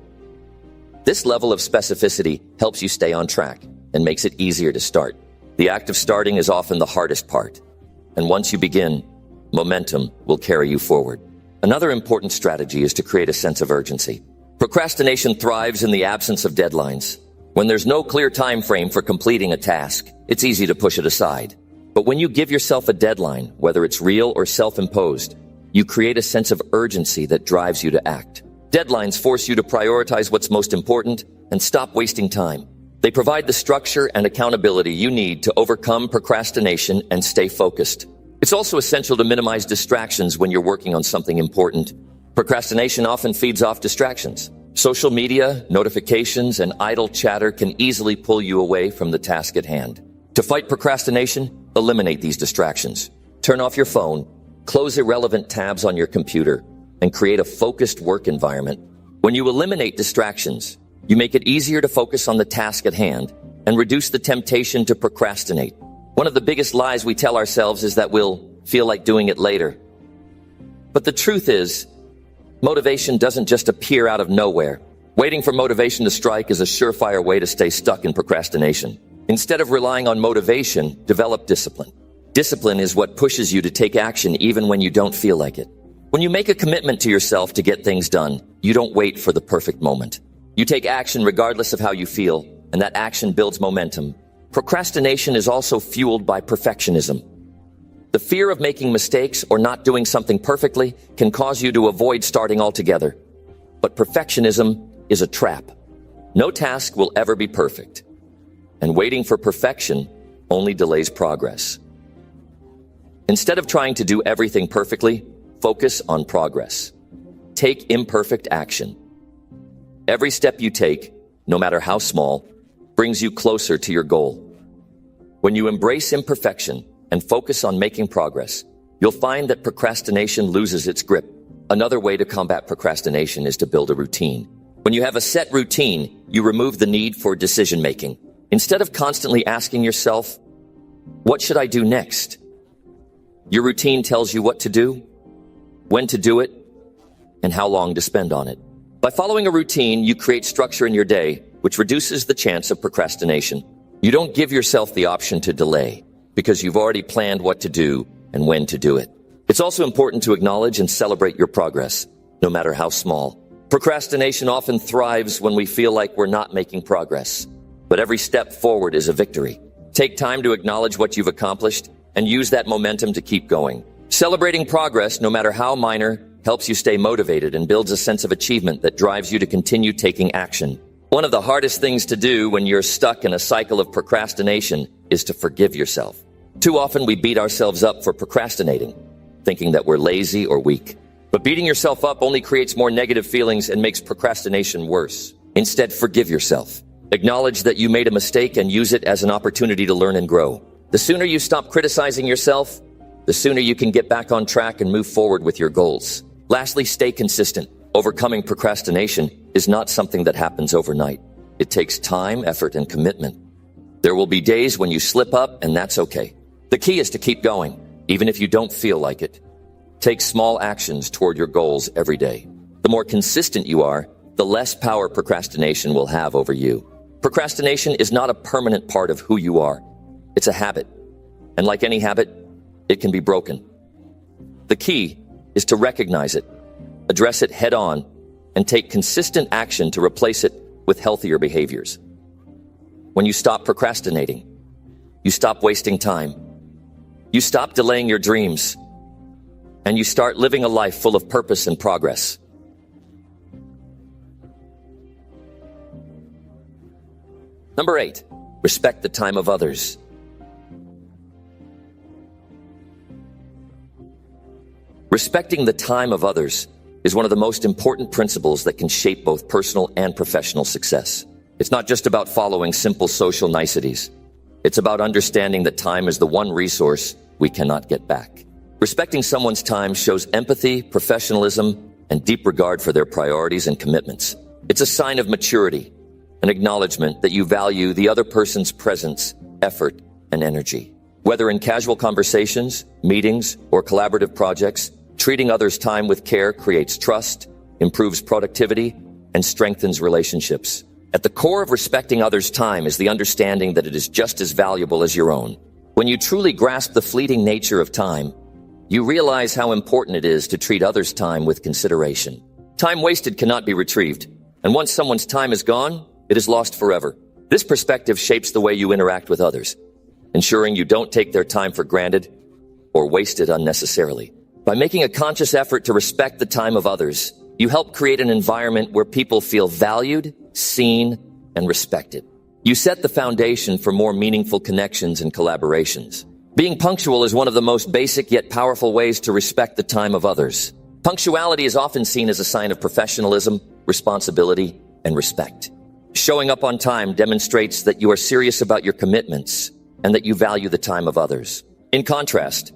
This level of specificity helps you stay on track and makes it easier to start. The act of starting is often the hardest part, and once you begin, momentum will carry you forward. Another important strategy is to create a sense of urgency. Procrastination thrives in the absence of deadlines. When there's no clear time frame for completing a task, it's easy to push it aside. But when you give yourself a deadline, whether it's real or self-imposed, you create a sense of urgency that drives you to act. Deadlines force you to prioritize what's most important and stop wasting time. They provide the structure and accountability you need to overcome procrastination and stay focused. It's also essential to minimize distractions when you're working on something important. Procrastination often feeds off distractions. Social media, notifications, and idle chatter can easily pull you away from the task at hand. To fight procrastination, eliminate these distractions. Turn off your phone, close irrelevant tabs on your computer, and create a focused work environment. When you eliminate distractions, you make it easier to focus on the task at hand and reduce the temptation to procrastinate. One of the biggest lies we tell ourselves is that we'll feel like doing it later. But the truth is, motivation doesn't just appear out of nowhere. Waiting for motivation to strike is a surefire way to stay stuck in procrastination. Instead of relying on motivation, develop discipline. Discipline is what pushes you to take action even when you don't feel like it. When you make a commitment to yourself to get things done, you don't wait for the perfect moment. You take action regardless of how you feel, and that action builds momentum. Procrastination is also fueled by perfectionism. The fear of making mistakes or not doing something perfectly can cause you to avoid starting altogether. But perfectionism is a trap. No task will ever be perfect, and waiting for perfection only delays progress. Instead of trying to do everything perfectly, focus on progress. Take imperfect action. Every step you take, no matter how small, brings you closer to your goal. When you embrace imperfection and focus on making progress, you'll find that procrastination loses its grip. Another way to combat procrastination is to build a routine. When you have a set routine, you remove the need for decision-making. Instead of constantly asking yourself, "What should I do next?" Your routine tells you what to do, when to do it, and how long to spend on it. By following a routine, you create structure in your day, which reduces the chance of procrastination. You don't give yourself the option to delay, because you've already planned what to do and when to do it. It's also important to acknowledge and celebrate your progress, no matter how small. Procrastination often thrives when we feel like we're not making progress, but every step forward is a victory. Take time to acknowledge what you've accomplished and use that momentum to keep going. Celebrating progress, no matter how minor, helps you stay motivated and builds a sense of achievement that drives you to continue taking action. One of the hardest things to do when you're stuck in a cycle of procrastination is to forgive yourself. Too often we beat ourselves up for procrastinating, thinking that we're lazy or weak. But beating yourself up only creates more negative feelings and makes procrastination worse. Instead, forgive yourself. Acknowledge that you made a mistake and use it as an opportunity to learn and grow. The sooner you stop criticizing yourself, the sooner you can get back on track and move forward with your goals. Lastly, stay consistent. Overcoming procrastination is not something that happens overnight. It takes time, effort, and commitment. There will be days when you slip up, and that's okay. The key is to keep going, even if you don't feel like it. Take small actions toward your goals every day. The more consistent you are, the less power procrastination will have over you. Procrastination is not a permanent part of who you are. It's a habit. And like any habit, it can be broken. The key is to recognize it, address it head on, and take consistent action to replace it with healthier behaviors. When you stop procrastinating, you stop wasting time, you stop delaying your dreams, and you start living a life full of purpose and progress. Number 8, respect the time of others. Respecting the time of others is one of the most important principles that can shape both personal and professional success. It's not just about following simple social niceties. It's about understanding that time is the one resource we cannot get back. Respecting someone's time shows empathy, professionalism, and deep regard for their priorities and commitments. It's a sign of maturity, an acknowledgement that you value the other person's presence, effort, and energy. Whether in casual conversations, meetings, or collaborative projects, Treating others' time with care creates trust, improves productivity, and strengthens relationships. At the core of respecting others' time is the understanding that it is just as valuable as your own. When you truly grasp the fleeting nature of time, you realize how important it is to treat others' time with consideration. Time wasted cannot be retrieved, and once someone's time is gone, it is lost forever. This perspective shapes the way you interact with others, ensuring you don't take their time for granted or waste it unnecessarily. By making a conscious effort to respect the time of others, you help create an environment where people feel valued, seen, and respected. You set the foundation for more meaningful connections and collaborations. Being punctual is one of the most basic yet powerful ways to respect the time of others. Punctuality is often seen as a sign of professionalism, responsibility, and respect. Showing up on time demonstrates that you are serious about your commitments and that you value the time of others. In contrast,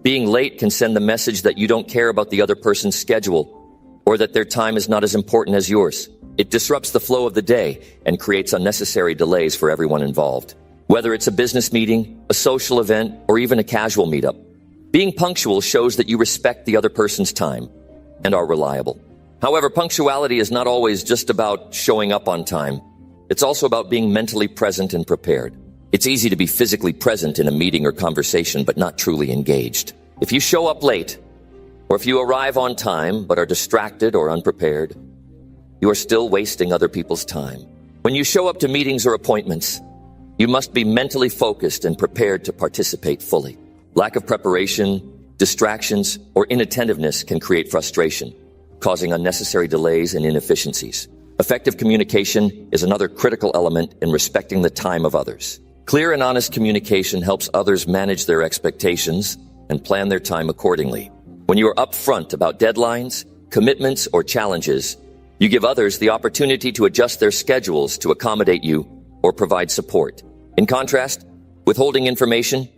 being late can send the message that you don't care about the other person's schedule or that their time is not as important as yours. It disrupts the flow of the day and creates unnecessary delays for everyone involved. Whether it's a business meeting, a social event, or even a casual meetup, being punctual shows that you respect the other person's time and are reliable. However, punctuality is not always just about showing up on time. It's also about being mentally present and prepared. It's easy to be physically present in a meeting or conversation, but not truly engaged. If you show up late, or if you arrive on time but are distracted or unprepared, you are still wasting other people's time. When you show up to meetings or appointments, you must be mentally focused and prepared to participate fully. Lack of preparation, distractions, or inattentiveness can create frustration, causing unnecessary delays and inefficiencies. Effective communication is another critical element in respecting the time of others. Clear and honest communication helps others manage their expectations and plan their time accordingly. When you are upfront about deadlines, commitments, or challenges, you give others the opportunity to adjust their schedules to accommodate you or provide support. In contrast, withholding information,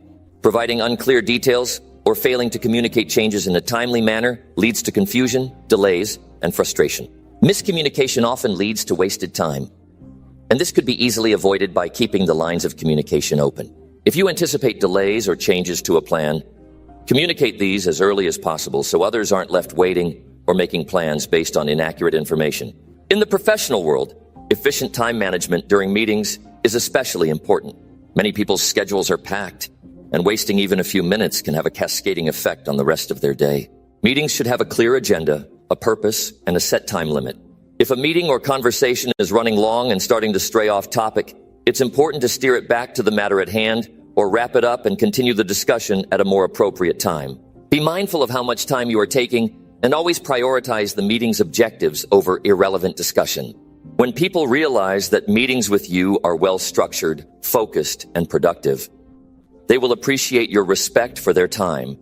providing unclear details, or failing to communicate changes in a timely manner leads to confusion, delays, and frustration. Miscommunication often leads to wasted time, and this could be easily avoided by keeping the lines of communication open. If you anticipate delays or changes to a plan, communicate these as early as possible so others aren't left waiting or making plans based on inaccurate information. In the professional world, efficient time management during meetings is especially important. Many people's schedules are packed, and wasting even a few minutes can have a cascading effect on the rest of their day. Meetings should have a clear agenda, a purpose, and a set time limit. If a meeting or conversation is running long and starting to stray off topic, it's important to steer it back to the matter at hand or wrap it up and continue the discussion at a more appropriate time. Be mindful of how much time you are taking and always prioritize the meeting's objectives over irrelevant discussion. When people realize that meetings with you are well-structured, focused, and productive, they will appreciate your respect for their time,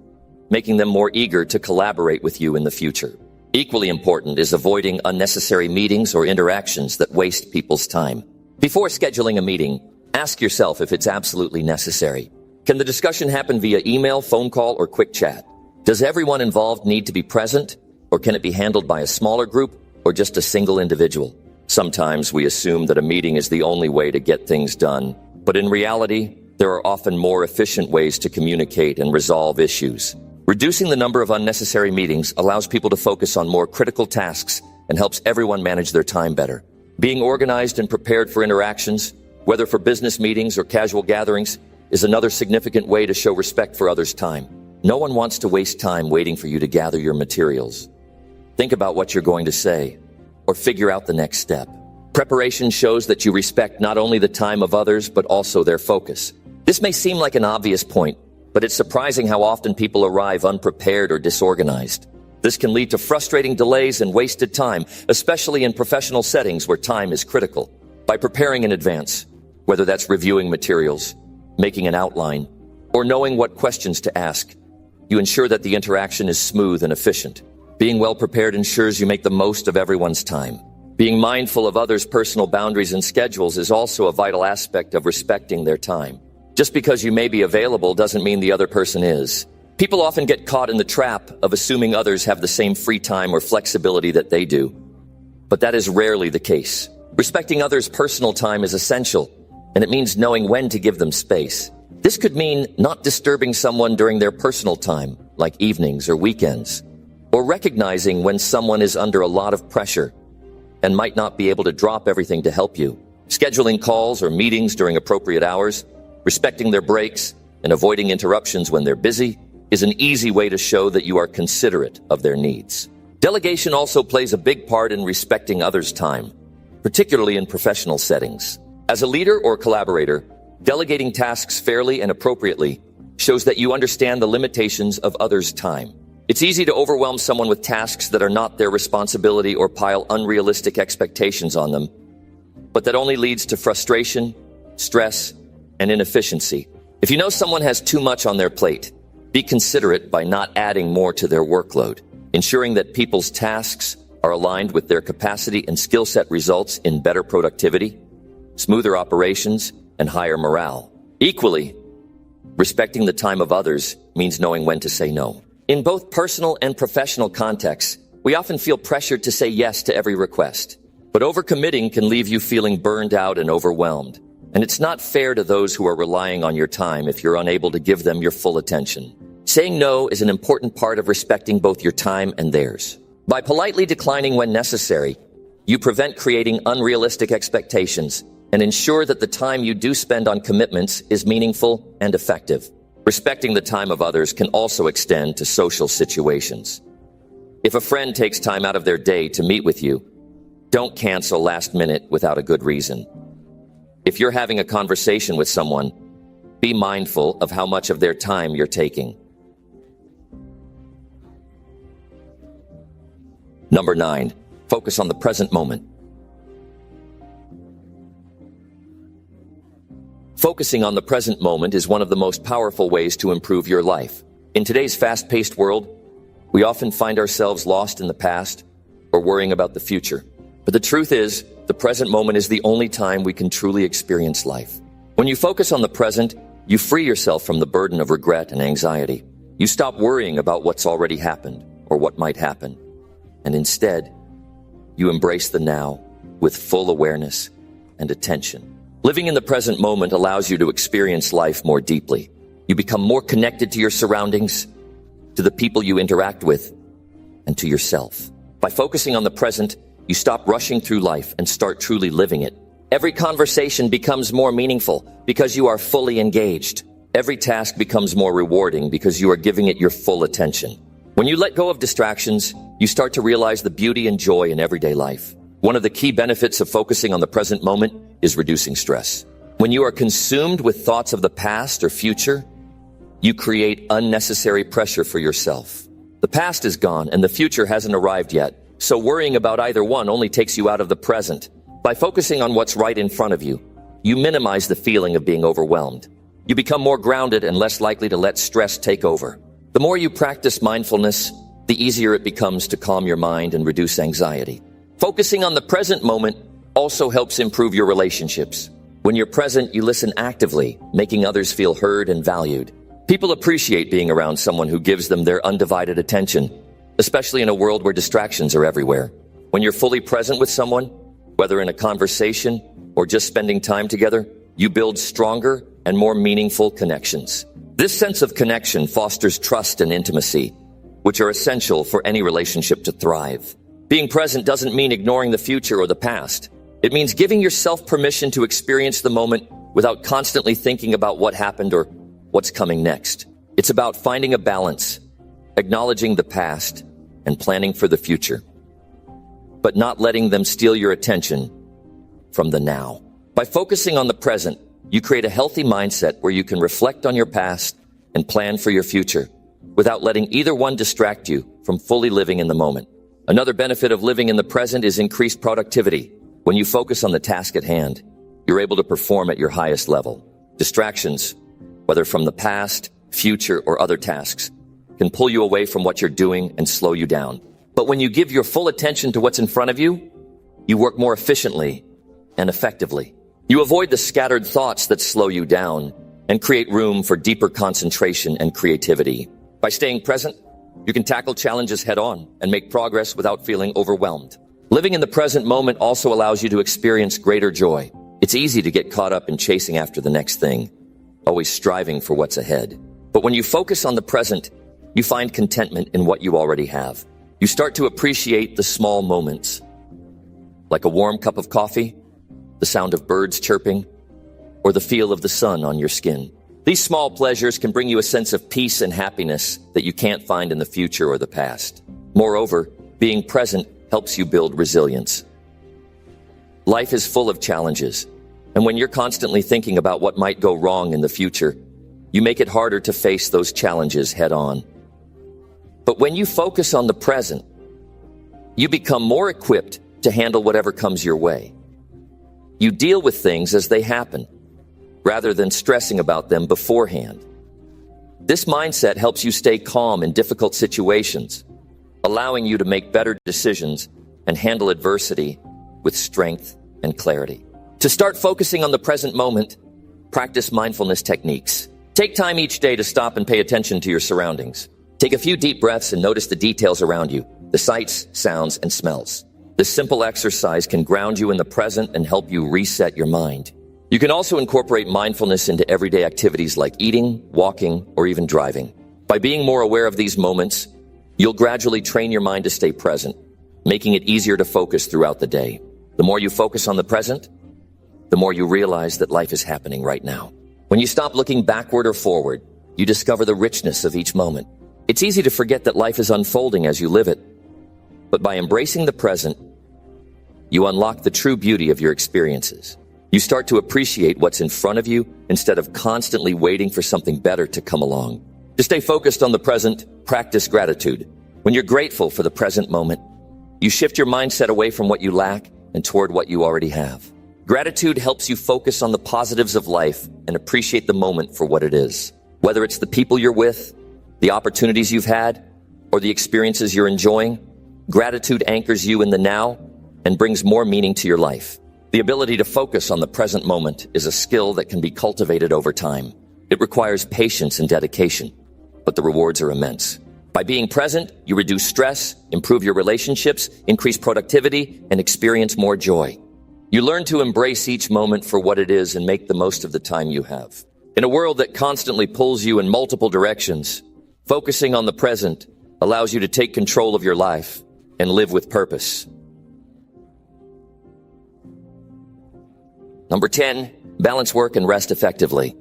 making them more eager to collaborate with you in the future. Equally important is avoiding unnecessary meetings or interactions that waste people's time. Before scheduling a meeting, ask yourself if it's absolutely necessary. Can the discussion happen via email, phone call, or quick chat? Does everyone involved need to be present, or can it be handled by a smaller group or just a single individual? Sometimes we assume that a meeting is the only way to get things done, but in reality, there are often more efficient ways to communicate and resolve issues. Reducing the number of unnecessary meetings allows people to focus on more critical tasks and helps everyone manage their time better. Being organized and prepared for interactions, whether for business meetings or casual gatherings, is another significant way to show respect for others' time. No one wants to waste time waiting for you to gather your materials. Think about what you're going to say, or figure out the next step. Preparation shows that you respect not only the time of others, but also their focus. This may seem like an obvious point, but it's surprising how often people arrive unprepared or disorganized. This can lead to frustrating delays and wasted time, especially in professional settings where time is critical. By preparing in advance, whether that's reviewing materials, making an outline, or knowing what questions to ask, you ensure that the interaction is smooth and efficient. Being well prepared ensures you make the most of everyone's time. Being mindful of others' personal boundaries and schedules is also a vital aspect of respecting their time. Just because you may be available doesn't mean the other person is. People often get caught in the trap of assuming others have the same free time or flexibility that they do. But that is rarely the case. Respecting others' personal time is essential, and it means knowing when to give them space. This could mean not disturbing someone during their personal time, like evenings or weekends. or recognizing when someone is under a lot of pressure and might not be able to drop everything to help you. Scheduling calls or meetings during appropriate hours, respecting their breaks, and avoiding interruptions when they're busy is an easy way to show that you are considerate of their needs. Delegation also plays a big part in respecting others' time, particularly in professional settings. As a leader or collaborator, delegating tasks fairly and appropriately shows that you understand the limitations of others' time. It's easy to overwhelm someone with tasks that are not their responsibility or pile unrealistic expectations on them, but that only leads to frustration, stress, and inefficiency. If you know someone has too much on their plate, be considerate by not adding more to their workload. Ensuring that people's tasks are aligned with their capacity and skill set results in better productivity, smoother operations, and higher morale. Equally, respecting the time of others means knowing when to say no. In both personal and professional contexts, we often feel pressured to say yes to every request. But overcommitting can leave you feeling burned out and overwhelmed. And it's not fair to those who are relying on your time if you're unable to give them your full attention. Saying no is an important part of respecting both your time and theirs. By politely declining when necessary, you prevent creating unrealistic expectations and ensure that the time you do spend on commitments is meaningful and effective. Respecting the time of others can also extend to social situations. If a friend takes time out of their day to meet with you, don't cancel last minute without a good reason. If you're having a conversation with someone, be mindful of how much of their time you're taking. Number 9, focus on the present moment. Focusing on the present moment is one of the most powerful ways to improve your life. In today's fast-paced world, we often find ourselves lost in the past or worrying about the future. But the truth is, the present moment is the only time we can truly experience life. When you focus on the present, you free yourself from the burden of regret and anxiety. You stop worrying about what's already happened or what might happen. And instead, you embrace the now with full awareness and attention. Living in the present moment allows you to experience life more deeply. You become more connected to your surroundings, to the people you interact with, and to yourself. By focusing on the present, you stop rushing through life and start truly living it. Every conversation becomes more meaningful because you are fully engaged. Every task becomes more rewarding because you are giving it your full attention. When you let go of distractions, you start to realize the beauty and joy in everyday life. One of the key benefits of focusing on the present moment is reducing stress. When you are consumed with thoughts of the past or future, you create unnecessary pressure for yourself. The past is gone and the future hasn't arrived yet, so worrying about either one only takes you out of the present. By focusing on what's right in front of you, you minimize the feeling of being overwhelmed. You become more grounded and less likely to let stress take over. The more you practice mindfulness, the easier it becomes to calm your mind and reduce anxiety. Focusing on the present moment also helps improve your relationships. When you're present, you listen actively, making others feel heard and valued. People appreciate being around someone who gives them their undivided attention, especially in a world where distractions are everywhere. When you're fully present with someone, whether in a conversation or just spending time together, you build stronger and more meaningful connections. This sense of connection fosters trust and intimacy, which are essential for any relationship to thrive. Being present doesn't mean ignoring the future or the past. It means giving yourself permission to experience the moment without constantly thinking about what happened or what's coming next. It's about finding a balance, acknowledging the past, and planning for the future, but not letting them steal your attention from the now. By focusing on the present, you create a healthy mindset where you can reflect on your past and plan for your future without letting either one distract you from fully living in the moment. Another benefit of living in the present is increased productivity. When you focus on the task at hand, you're able to perform at your highest level. Distractions, whether from the past, future, or other tasks, can pull you away from what you're doing and slow you down. But when you give your full attention to what's in front of you, you work more efficiently and effectively. You avoid the scattered thoughts that slow you down and create room for deeper concentration and creativity. By staying present, you can tackle challenges head-on and make progress without feeling overwhelmed. Living in the present moment also allows you to experience greater joy. It's easy to get caught up in chasing after the next thing, always striving for what's ahead. But when you focus on the present, you find contentment in what you already have. You start to appreciate the small moments, like a warm cup of coffee, the sound of birds chirping, or the feel of the sun on your skin. These small pleasures can bring you a sense of peace and happiness that you can't find in the future or the past. Moreover, being present helps you build resilience. Life is full of challenges, and when you're constantly thinking about what might go wrong in the future, you make it harder to face those challenges head on. But when you focus on the present, you become more equipped to handle whatever comes your way. You deal with things as they happen, rather than stressing about them beforehand. This mindset helps you stay calm in difficult situations, allowing you to make better decisions and handle adversity with strength and clarity. To start focusing on the present moment, practice mindfulness techniques. Take time each day to stop and pay attention to your surroundings. Take a few deep breaths and notice the details around you, the sights, sounds, and smells. This simple exercise can ground you in the present and help you reset your mind. You can also incorporate mindfulness into everyday activities like eating, walking, or even driving. By being more aware of these moments, you'll gradually train your mind to stay present, making it easier to focus throughout the day. The more you focus on the present, the more you realize that life is happening right now. When you stop looking backward or forward, you discover the richness of each moment. It's easy to forget that life is unfolding as you live it. But by embracing the present, you unlock the true beauty of your experiences. You start to appreciate what's in front of you instead of constantly waiting for something better to come along. To stay focused on the present, practice gratitude. When you're grateful for the present moment, you shift your mindset away from what you lack and toward what you already have. Gratitude helps you focus on the positives of life and appreciate the moment for what it is. Whether it's the people you're with, the opportunities you've had, or the experiences you're enjoying, gratitude anchors you in the now and brings more meaning to your life. The ability to focus on the present moment is a skill that can be cultivated over time. It requires patience and dedication, but the rewards are immense. By being present, you reduce stress, improve your relationships, increase productivity, and experience more joy. You learn to embrace each moment for what it is and make the most of the time you have. In a world that constantly pulls you in multiple directions, focusing on the present allows you to take control of your life and live with purpose. Number 10, balance work and rest effectively.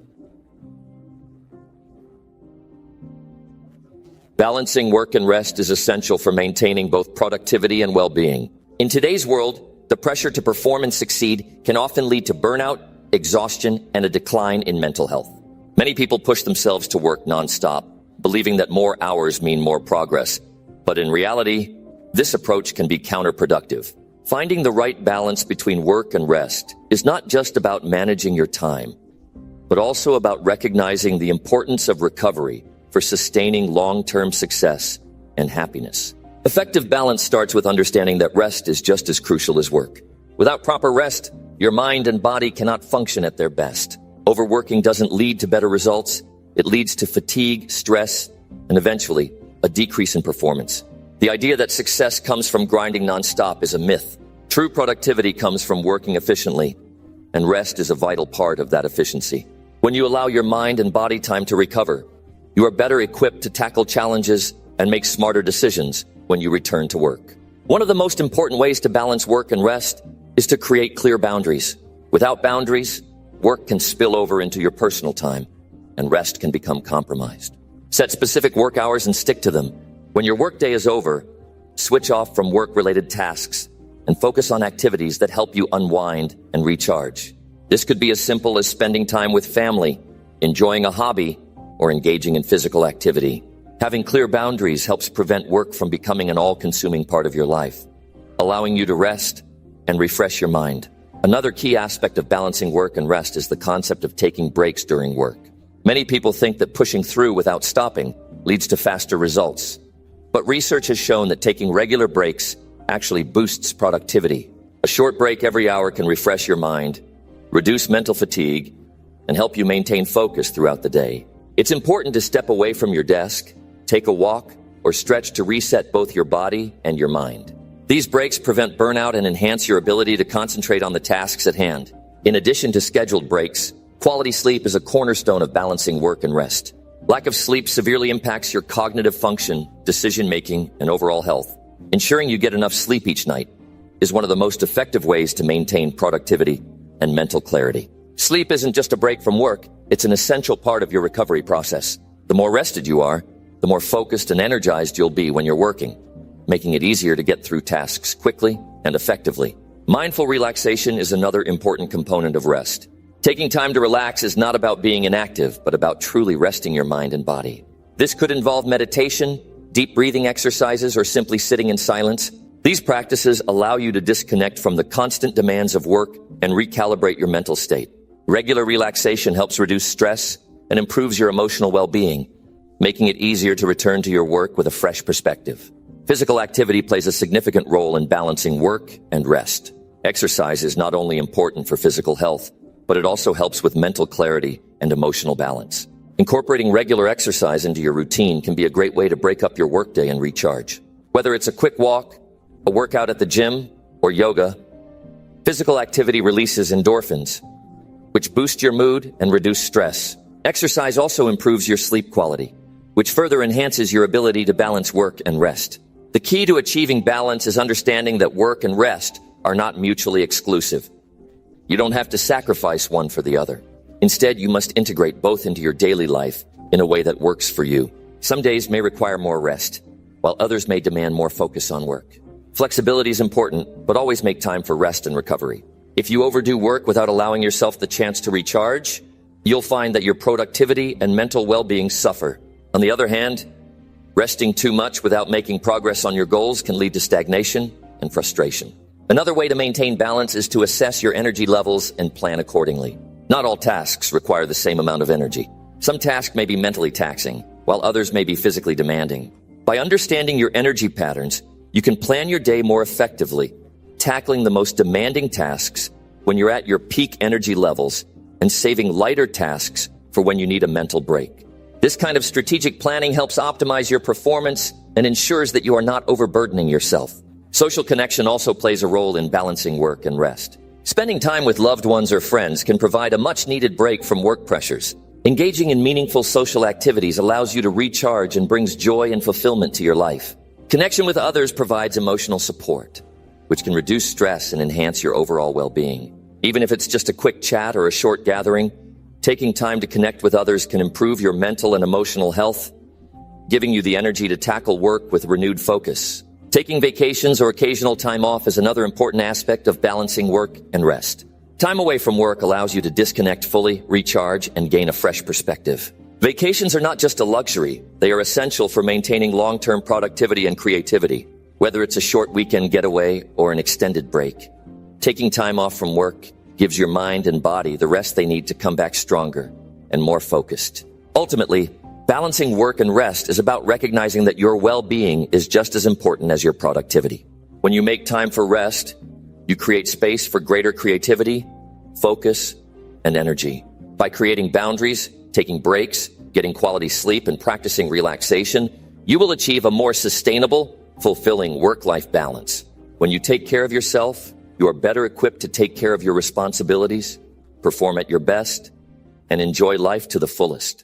Balancing work and rest is essential for maintaining both productivity and well-being. In today's world, the pressure to perform and succeed can often lead to burnout, exhaustion, and a decline in mental health. Many people push themselves to work nonstop, believing that more hours mean more progress. But in reality, this approach can be counterproductive. Finding the right balance between work and rest is not just about managing your time, but also about recognizing the importance of recovery for sustaining long-term success and happiness. Effective balance starts with understanding that rest is just as crucial as work. Without proper rest, your mind and body cannot function at their best. Overworking doesn't lead to better results. It leads to fatigue, stress, and eventually a decrease in performance. The idea that success comes from grinding nonstop is a myth. True productivity comes from working efficiently, and rest is a vital part of that efficiency. When you allow your mind and body time to recover, you are better equipped to tackle challenges and make smarter decisions when you return to work. One of the most important ways to balance work and rest is to create clear boundaries. Without boundaries, work can spill over into your personal time, and rest can become compromised. Set specific work hours and stick to them. When your workday is over, switch off from work-related tasks and focus on activities that help you unwind and recharge. This could be as simple as spending time with family, enjoying a hobby, or engaging in physical activity. Having clear boundaries helps prevent work from becoming an all-consuming part of your life, allowing you to rest and refresh your mind. Another key aspect of balancing work and rest is the concept of taking breaks during work. Many people think that pushing through without stopping leads to faster results. But research has shown that taking regular breaks actually boosts productivity. A short break every hour can refresh your mind, reduce mental fatigue, and help you maintain focus throughout the day. It's important to step away from your desk, take a walk, or stretch to reset both your body and your mind. These breaks prevent burnout and enhance your ability to concentrate on the tasks at hand. In addition to scheduled breaks, quality sleep is a cornerstone of balancing work and rest. Lack of sleep severely impacts your cognitive function, decision-making, and overall health. Ensuring you get enough sleep each night is one of the most effective ways to maintain productivity and mental clarity. Sleep isn't just a break from work, it's an essential part of your recovery process. The more rested you are, the more focused and energized you'll be when you're working, making it easier to get through tasks quickly and effectively. Mindful relaxation is another important component of rest. Taking time to relax is not about being inactive, but about truly resting your mind and body. This could involve meditation, deep breathing exercises, or simply sitting in silence. These practices allow you to disconnect from the constant demands of work and recalibrate your mental state. Regular relaxation helps reduce stress and improves your emotional well-being, making it easier to return to your work with a fresh perspective. Physical activity plays a significant role in balancing work and rest. Exercise is not only important for physical health, but it also helps with mental clarity and emotional balance. Incorporating regular exercise into your routine can be a great way to break up your workday and recharge. Whether it's a quick walk, a workout at the gym, or yoga, physical activity releases endorphins, which boost your mood and reduce stress. Exercise also improves your sleep quality, which further enhances your ability to balance work and rest. The key to achieving balance is understanding that work and rest are not mutually exclusive. You don't have to sacrifice one for the other. Instead, you must integrate both into your daily life in a way that works for you. Some days may require more rest, while others may demand more focus on work. Flexibility is important, but always make time for rest and recovery. If you overdo work without allowing yourself the chance to recharge, you'll find that your productivity and mental well-being suffer. On the other hand, resting too much without making progress on your goals can lead to stagnation and frustration. Another way to maintain balance is to assess your energy levels and plan accordingly. Not all tasks require the same amount of energy. Some tasks may be mentally taxing, while others may be physically demanding. By understanding your energy patterns, you can plan your day more effectively, tackling the most demanding tasks when you're at your peak energy levels and saving lighter tasks for when you need a mental break. This kind of strategic planning helps optimize your performance and ensures that you are not overburdening yourself. Social connection also plays a role in balancing work and rest. Spending time with loved ones or friends can provide a much-needed break from work pressures. Engaging in meaningful social activities allows you to recharge and brings joy and fulfillment to your life. Connection with others provides emotional support, which can reduce stress and enhance your overall well-being. Even if it's just a quick chat or a short gathering, taking time to connect with others can improve your mental and emotional health, giving you the energy to tackle work with renewed focus. Taking vacations or occasional time off is another important aspect of balancing work and rest. Time away from work allows you to disconnect fully, recharge, and gain a fresh perspective. Vacations are not just a luxury, they are essential for maintaining long-term productivity and creativity. Whether it's a short weekend getaway or an extended break, taking time off from work gives your mind and body the rest they need to come back stronger and more focused. Ultimately, balancing work and rest is about recognizing that your well-being is just as important as your productivity. When you make time for rest, you create space for greater creativity, focus, and energy. By creating boundaries, taking breaks, getting quality sleep, and practicing relaxation, you will achieve a more sustainable, fulfilling work-life balance. When you take care of yourself, you are better equipped to take care of your responsibilities, perform at your best, and enjoy life to the fullest.